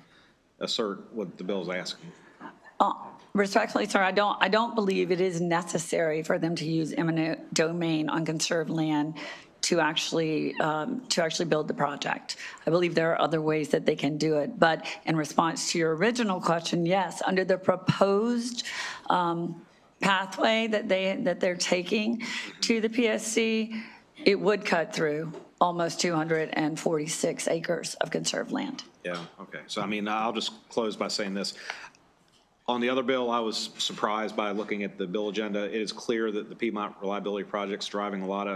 assert what the bill's asking. Respectfully, sir, I don't believe it is necessary for them to use eminent domain on conserved land to actually build the project. I believe there are other ways that they can do it. But in response to your original question, yes, under the proposed pathway that they're taking to the PSC, it would cut through almost 246 acres of conserved land. Yeah, okay. So, I mean, I'll just close by saying this. On the other bill, I was surprised by looking at the bill agenda. It is clear that the Piedmont Reliability Project's driving a lot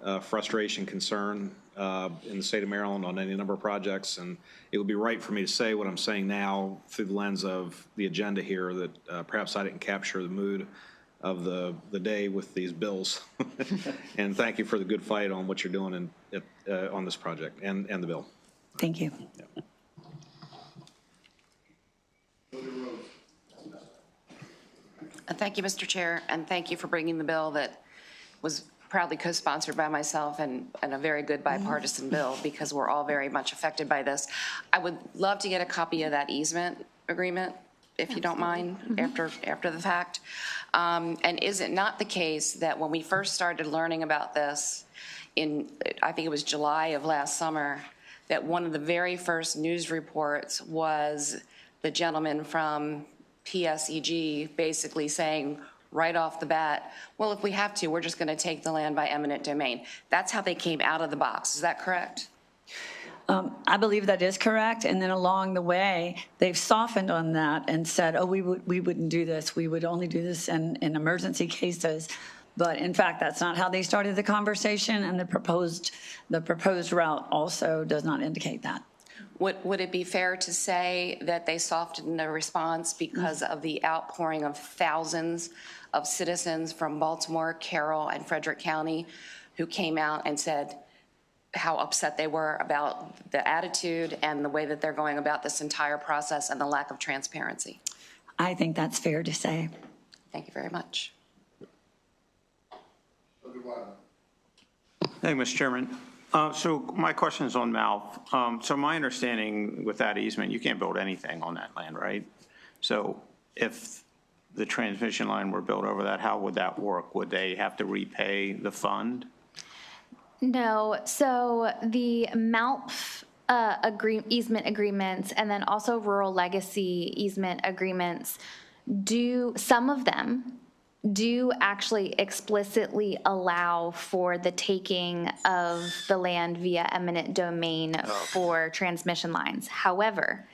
of frustration, concern in the state of Maryland on any number of projects, and it would be right for me to say what I'm saying now through the lens of the agenda here, that perhaps I didn't capture the mood of the day with these bills. And thank you for the good fight on what you're doing on this project and the bill. Thank you. Yeah. Thank you, Mr. Chair, and thank you for bringing the bill that was proudly co-sponsored by myself and a very good bipartisan bill, because we're all very much affected by this. I would love to get a copy of that easement agreement, if you don't mind, after the fact. And is it not the case that when we first started learning about this in, I think it was July of last summer, that one of the very first news reports was the gentleman from PSEG basically saying right off the bat, well, if we have to, we're just going to take the land by eminent domain. That's how they came out of the box. Is that correct? I believe that is correct. And then along the way, they've softened on that and said, oh, we wouldn't do this. We would only do this in emergency cases. But in fact, that's not how they started the conversation. And the proposed route also does not indicate that. Would it be fair to say that they softened their response because of the outpouring of thousands of citizens from Baltimore, Carroll, and Frederick County who came out and said how upset they were about the attitude and the way that they're going about this entire process and the lack of transparency? I think that's fair to say. Thank you very much. Thank you, Mr. Chairman. So my question is on Mouth. So my understanding with that easement, you can't build anything on that land, right? So if the transmission line were built over that, how would that work? Would they have to repay the fund? No, so the MALP easement agreements and then also rural legacy easement agreements some of them do actually explicitly allow for the taking of the land via eminent domain for transmission lines. However,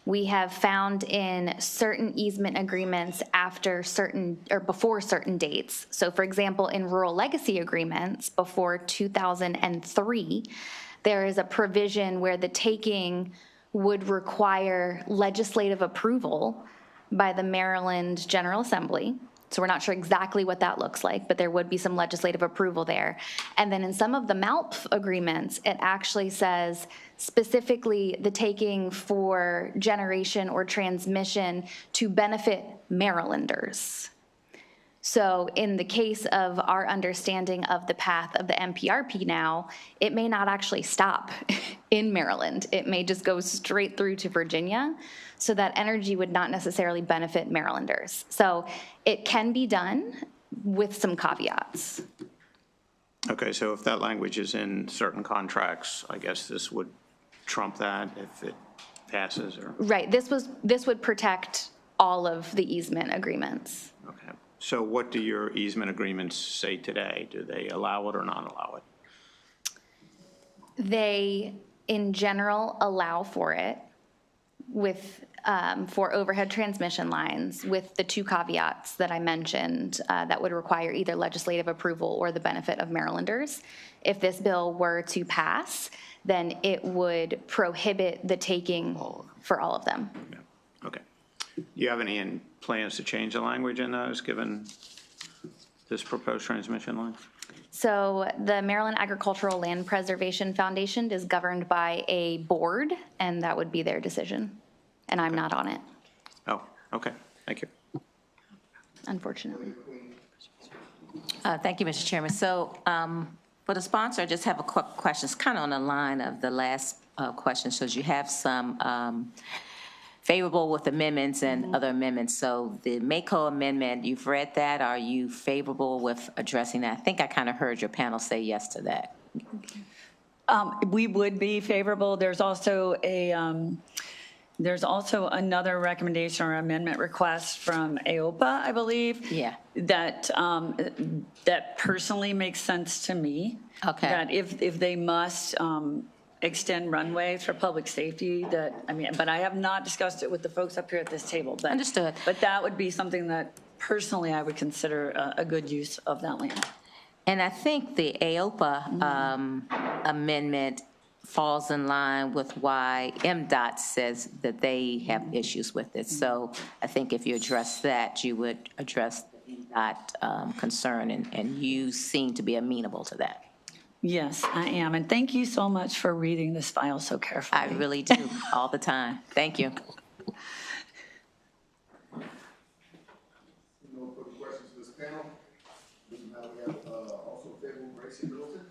we have found in certain easement agreements after certain or before certain dates. So for example, in rural legacy agreements before 2003, there is a provision where the taking would require legislative approval by the Maryland General Assembly. So we're not sure exactly what that looks like, but there would be some legislative approval there. And then in some of the MALP agreements, it actually says specifically the taking for generation or transmission to benefit Marylanders. So in the case of our understanding of the path of the MPRP now, it may not actually stop in Maryland. It may just go straight through to Virginia, so that energy would not necessarily benefit Marylanders. So it can be done with some caveats. Okay, so if that language is in certain contracts, I guess this would trump that if it passes, or? Right, this would protect all of the easement agreements. Okay. So what do your easement agreements say today? Do they allow it or not allow it? They, in general, allow for it with, for overhead transmission lines with the two caveats that I mentioned that would require either legislative approval or the benefit of Marylanders. If this bill were to pass, then it would prohibit the taking for all of them. Okay. Do you have any plans to change the language in those, given this proposed transmission line? So the Maryland Agricultural Land Preservation Foundation is governed by a board, and that would be their decision, and I'm not on it, Oh, okay. Thank you. unfortunately. Thank you, Mr. Chairman. So for the sponsor, I just have a quick question. It's kind of on the line of the last question. So you have some favorable with amendments and other amendments. So the MACO amendment, you've read that. Are you favorable with addressing that? I think I kind of heard your panel say yes to that. We would be favorable. There's also another recommendation or amendment request from AOPA, I believe. Yeah. That personally makes sense to me. Okay. That if they must extend runways for public safety, but I have not discussed it with the folks up here at this table. But, Understood. But that would be something that personally I would consider a good use of that land. And I think the AOPA amendment falls in line with why MDOT says that they have issues with it. So I think if you address that, you would address the MDOT concern, and you seem to be amenable to that. Yes, I am. And thank you so much for reading this file so carefully. I really do, all the time. Thank you. No further questions to this panel. Now we have also favorable Gracie Middleton.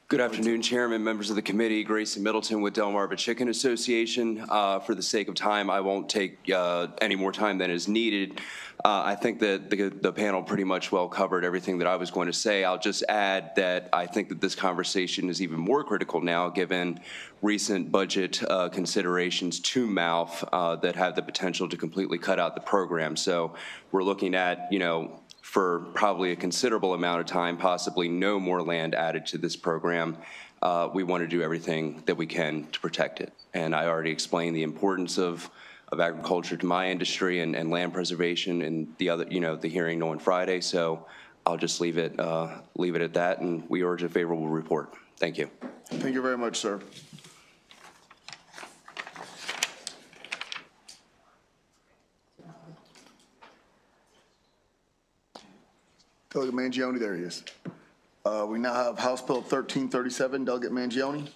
Good afternoon, Chairman, members of the committee. Gracie Middleton with Delmarva Chicken Association. For the sake of time, I won't take any more time than is needed. I think that the panel pretty much well covered everything that I was going to say. I'll just add that I think that this conversation is even more critical now given recent budget considerations to MALF that have the potential to completely cut out the program. So we're looking at, for probably a considerable amount of time, possibly no more land added to this program. We want to do everything that we can to protect it. And I already explained the importance of agriculture to my industry and land preservation and the other, the hearing on Friday. So I'll just leave it at that, and we urge a favorable report. Thank you. Thank you very much, sir. Delegate Mangione, there he is. We now have House Bill 1337, Delegate Mangione.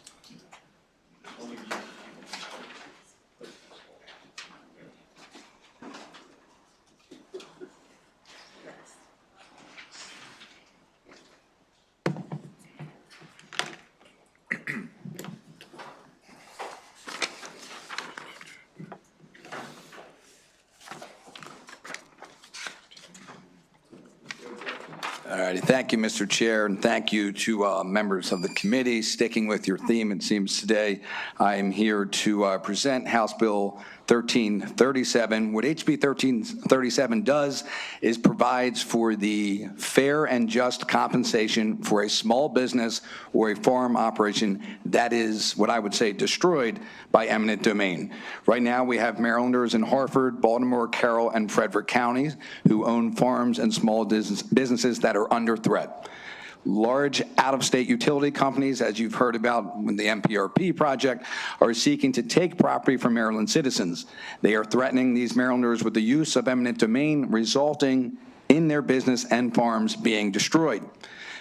All righty, thank you, Mr. Chair, and thank you to members of the committee. Sticking with your theme, it seems today, I am here to present House Bill 1337. What HB 1337 does is provides for the fair and just compensation for a small business or a farm operation that is what I would say destroyed by eminent domain. Right now, we have Marylanders in Harford, Baltimore, Carroll, and Frederick counties who own farms and small businesses that are under threat. Large out-of-state utility companies, as you've heard about with the MPRP project, are seeking to take property from Maryland citizens. They are threatening these Marylanders with the use of eminent domain, resulting in their business and farms being destroyed.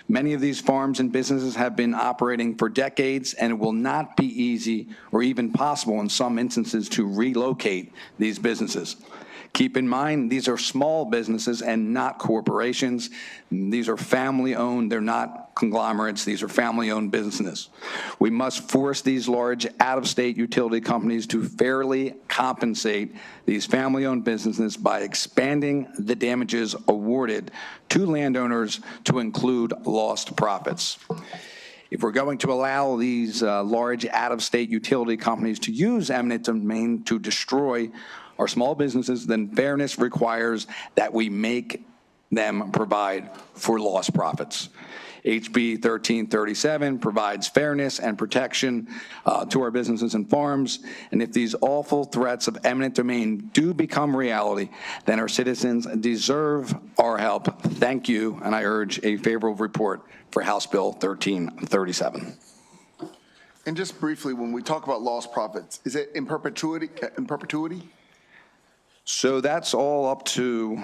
Many of these farms and businesses have been operating for decades, and it will not be easy or even possible in some instances to relocate these businesses. Keep in mind, these are small businesses and not corporations. These are family-owned. They're not conglomerates. These are family-owned businesses. We must force these large out-of-state utility companies to fairly compensate these family-owned businesses by expanding the damages awarded to landowners to include lost profits. If we're going to allow these large out-of-state utility companies to use eminent domain to destroy our small businesses, then fairness requires that we make them provide for lost profits. HB 1337 provides fairness and protection to our businesses and farms, and if these awful threats of eminent domain do become reality, then our citizens deserve our help. Thank you, and I urge a favorable report for House Bill 1337. And just briefly, when we talk about lost profits, is it in perpetuity? So that's all up to,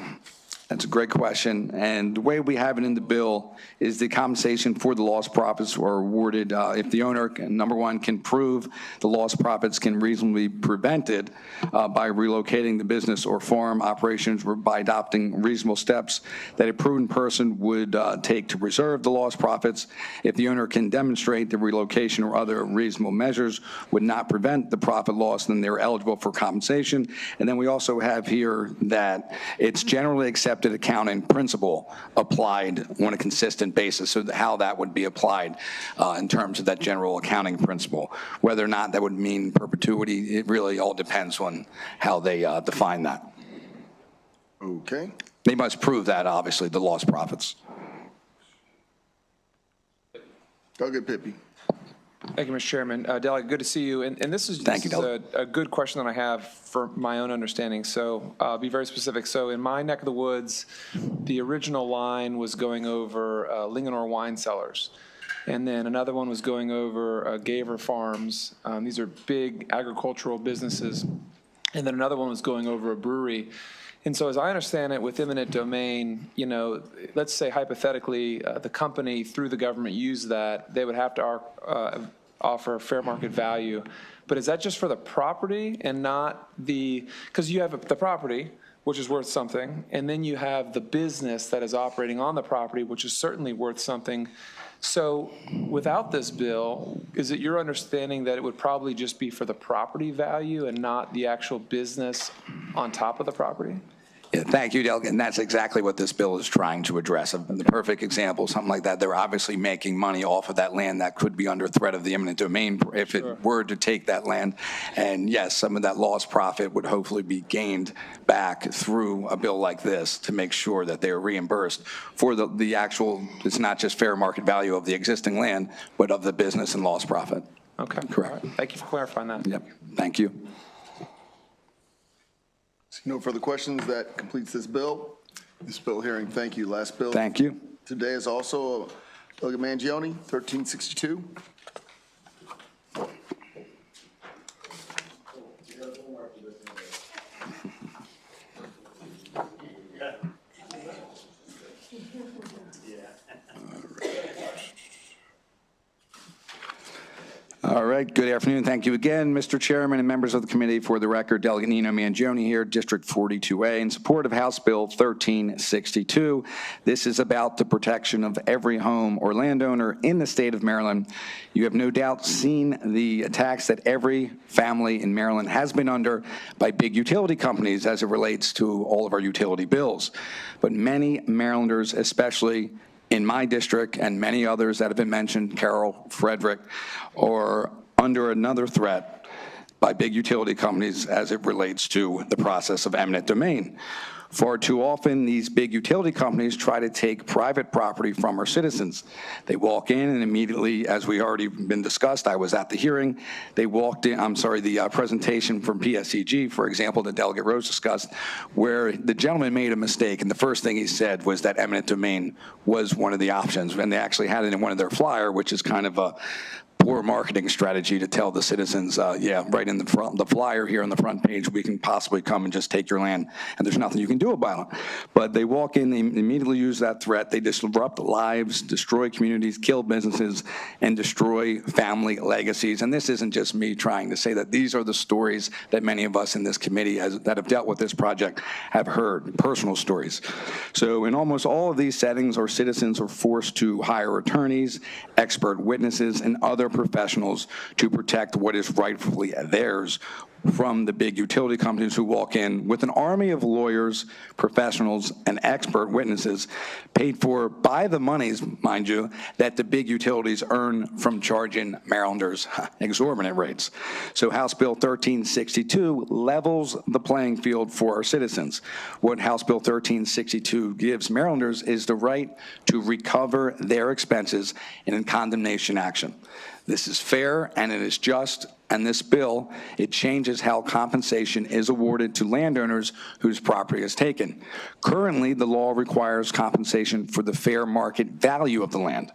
that's a great question. And the way we have it in the bill is the compensation for the lost profits are awarded if the owner, number one, can prove the lost profits can reasonably be prevented by relocating the business or farm operations or by adopting reasonable steps that a prudent person would take to preserve the lost profits. If the owner can demonstrate the relocation or other reasonable measures would not prevent the profit loss, then they're eligible for compensation. And then we also have here that it's generally accepted accounting principle applied on a consistent basis, so how that would be applied in terms of that general accounting principle. Whether or not that would mean perpetuity, it really all depends on how they define that. Okay. They must prove that, obviously, the lost profits. Go get Pippi. Thank you, Mr. Chairman. Delegate, good to see you. And this is, a good question that I have for my own understanding. So I'll be very specific. So in my neck of the woods, the original line was going over Linganore Wine Cellars. And then another one was going over Gaver Farms. These are big agricultural businesses. And then another one was going over a brewery. And so as I understand it, with eminent domain, you know, let's say hypothetically, the company through the government used that, they would have to offer fair market value. But is that just for the property and not because you have the property, which is worth something, and then you have the business that is operating on the property, which is certainly worth something. So without this bill, is it your understanding that it would probably just be for the property value and not the actual business on top of the property? Yeah, thank you, Delegate. And that's exactly what this bill is trying to address. The perfect example, something like that, they're obviously making money off of that land that could be under threat of the eminent domain if it were to take that land. And yes, some of that lost profit would hopefully be gained back through a bill like this to make sure that they're reimbursed for the actual, it's not just fair market value of the existing land, but of the business and lost profit. Okay. Correct. Right. Thank you for clarifying that. Yep. Thank you. No further questions. That completes this bill. This bill hearing. Thank you. Last bill. Thank you. Today is also Delegate Mangione, 1362. All right, good afternoon. Thank you again, Mr. Chairman and members of the committee. For the record, Delegate Nino Mangione here, District 42A, in support of House Bill 1362. This is about the protection of every home or landowner in the state of Maryland. You have no doubt seen the attacks that every family in Maryland has been under by big utility companies as it relates to all of our utility bills. But many Marylanders, especially in my district and many others that have been mentioned, Carroll, Frederick, are under another threat by big utility companies as it relates to the process of eminent domain. Far too often, these big utility companies try to take private property from our citizens. They walk in and immediately, as we already been discussed, I was at the hearing, they walked in, the presentation from PSEG, for example, that Delegate Rose discussed, where the gentleman made a mistake, and the first thing he said was that eminent domain was one of the options, and they actually had it in one of their flyer, which is kind of a poor marketing strategy to tell the citizens, yeah, right in the flyer here on the front page, we can possibly come and just take your land, and there's nothing you can do about it. But they walk in, they immediately use that threat, they disrupt lives, destroy communities, kill businesses, and destroy family legacies. And this isn't just me trying to say that. These are the stories that many of us in this committee that have dealt with this project have heard, personal stories. So in almost all of these settings, our citizens are forced to hire attorneys, expert witnesses, and other professionals to protect what is rightfully theirs from the big utility companies who walk in with an army of lawyers, professionals, and expert witnesses paid for by the monies, mind you, that the big utilities earn from charging Marylanders exorbitant rates. So House Bill 1362 levels the playing field for our citizens. What House Bill 1362 gives Marylanders is the right to recover their expenses in a condemnation action. This is fair and it is just, and this bill, it changes how compensation is awarded to landowners whose property is taken. Currently, the law requires compensation for the fair market value of the land.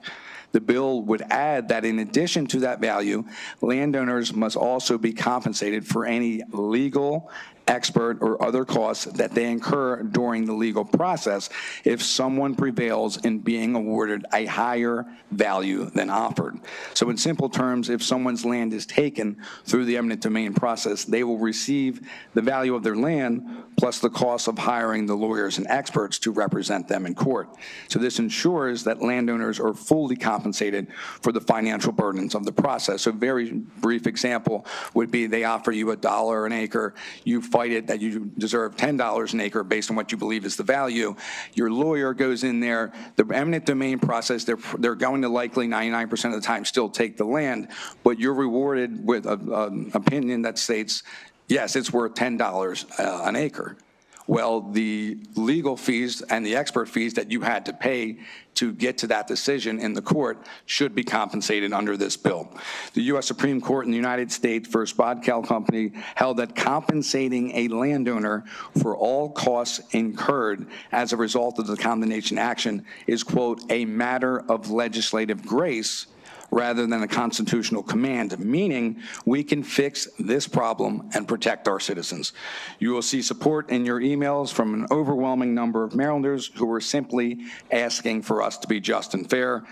The bill would add that in addition to that value, landowners must also be compensated for any legal, expert, or other costs that they incur during the legal process if someone prevails in being awarded a higher value than offered. So in simple terms, if someone's land is taken through the eminent domain process, they will receive the value of their land plus the cost of hiring the lawyers and experts to represent them in court. So this ensures that landowners are fully compensated for the financial burdens of the process. So a very brief example would be they offer you $1 an acre, you fight it that you deserve $10 an acre based on what you believe is the value. Your lawyer goes in there, the eminent domain process, they're going to likely 99% of the time still take the land, but you're rewarded with an opinion that states, yes, it's worth $10 an acre. Well, the legal fees and the expert fees that you had to pay to get to that decision in the court should be compensated under this bill. The U.S. Supreme Court in the United States versus Bodkel Company held that compensating a landowner for all costs incurred as a result of the condemnation action is, quote, a matter of legislative grace rather than a constitutional command, meaning we can fix this problem and protect our citizens. You will see support in your emails from an overwhelming number of Marylanders who are simply asking for us to be just and fair.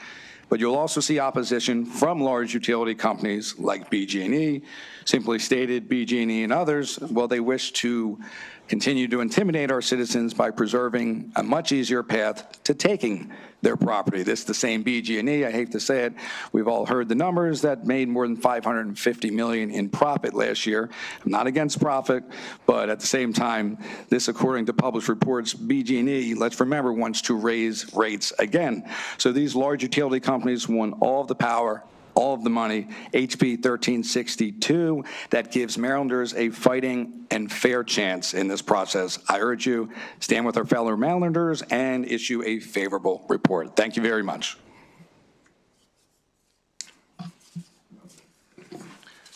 But you'll also see opposition from large utility companies like BG&E. Simply stated, BG&E and others, well, they wish to continue to intimidate our citizens by preserving a much easier path to taking their property. This is the same BG&E, I hate to say it, we've all heard the numbers that made more than $550 million in profit last year. I'm not against profit, but at the same time, this, according to published reports, BG&E, let's remember, wants to raise rates again. So these large utility companies want all of the power, all of the money. HB 1362 that gives Marylanders a fighting and fair chance in this process. I urge you, stand with our fellow Marylanders and issue a favorable report. Thank you very much.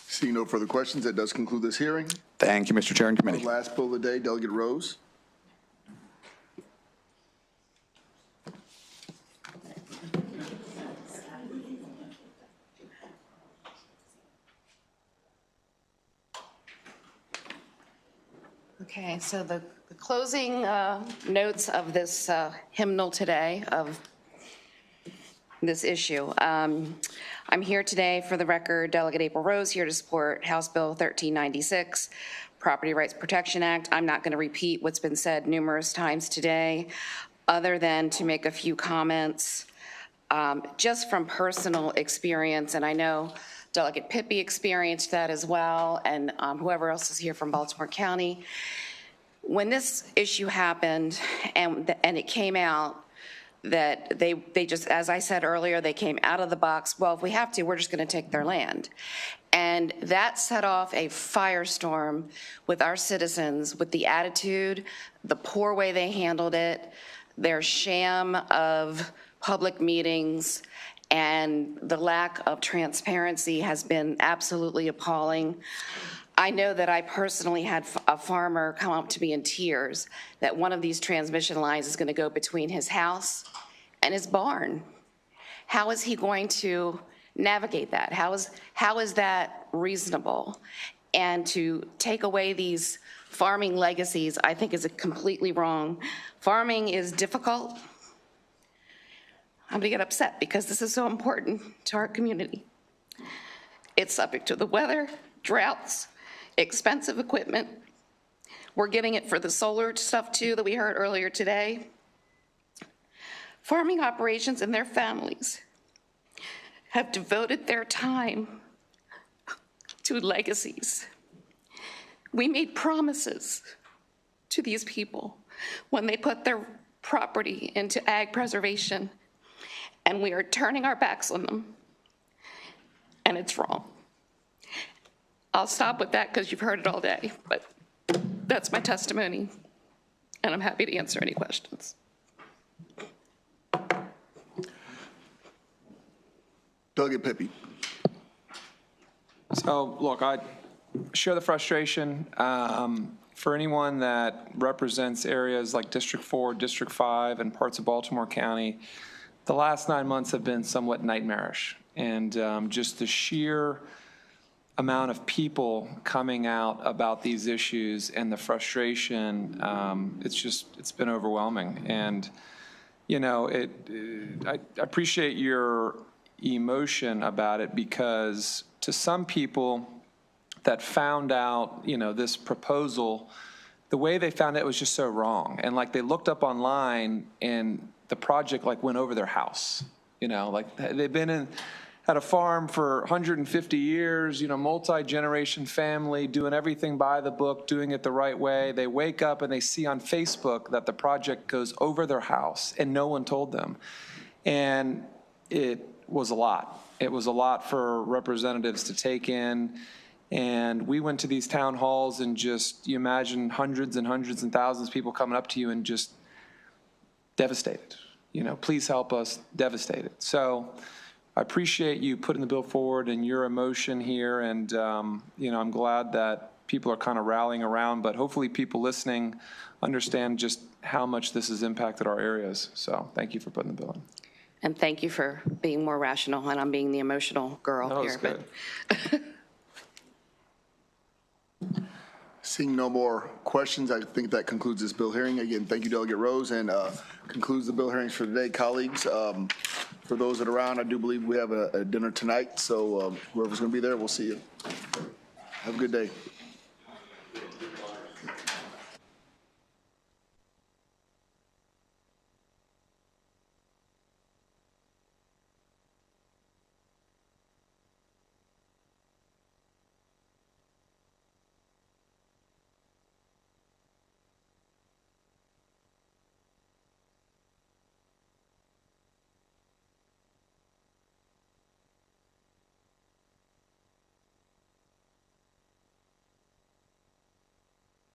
Seeing no further questions, that does conclude this hearing. Thank you, Mr. Chair and Committee. The last bill of the day, Delegate Rose. Okay, so the closing notes of this hymnal today of this issue. I'm here today for the record, Delegate April Rose, here to support House Bill 1396, Property Rights Protection Act. I'm not going to repeat what's been said numerous times today, other than to make a few comments just from personal experience, and I know Delegate Pippy experienced that as well, and whoever else is here from Baltimore County. When this issue happened and it came out that they just, as I said earlier, they came out of the box, well, if we have to, we're just going to take their land. And that set off a firestorm with our citizens, with the attitude, the poor way they handled it, their sham of public meetings, and the lack of transparency has been absolutely appalling. I know that I personally had a farmer come up to me in tears that one of these transmission lines is going to go between his house and his barn. How is he going to navigate that? How is that reasonable? And to take away these farming legacies, I think is completely wrong. Farming is difficult. I'm gonna get upset because this is so important to our community. It's subject to the weather, droughts, expensive equipment. We're getting it for the solar stuff too that we heard earlier today. Farming operations and their families have devoted their time to legacies. We made promises to these people when they put their property into ag preservation, and we are turning our backs on them, and it's wrong. I'll stop with that because you've heard it all day, but that's my testimony, and I'm happy to answer any questions. Delegate Pepe. So, look, I share the frustration. For anyone that represents areas like District 4, District 5, and parts of Baltimore County, the last 9 months have been somewhat nightmarish. And just the sheer amount of people coming out about these issues and the frustration, it's been overwhelming. And, you know, I appreciate your emotion about it, because to some people that found out, you know, this proposal, the way they found it was just so wrong. And like they looked up online and the project like went over their house, you know, like they've been at a farm for 150 years, you know, multi-generation family, doing everything by the book, doing it the right way. They wake up and they see on Facebook that the project goes over their house and no one told them. And it was a lot. It was a lot for representatives to take in. And we went to these town halls and just, you imagine hundreds and hundreds and thousands of people coming up to you and just devastated. You know, please help us, devastated. So I appreciate you putting the bill forward and your emotion here. And, you know, I'm glad that people are kind of rallying around, but hopefully people listening understand just how much this has impacted our areas. So thank you for putting the bill in. And thank you for being more rational, and I'm being the emotional girl here. Good. Seeing no more questions, I think that concludes this bill hearing. Again, thank you, Delegate Rose, and concludes the bill hearings for today, colleagues. For those that are around, I do believe we have a dinner tonight, so whoever's going to be there, we'll see you. Have a good day.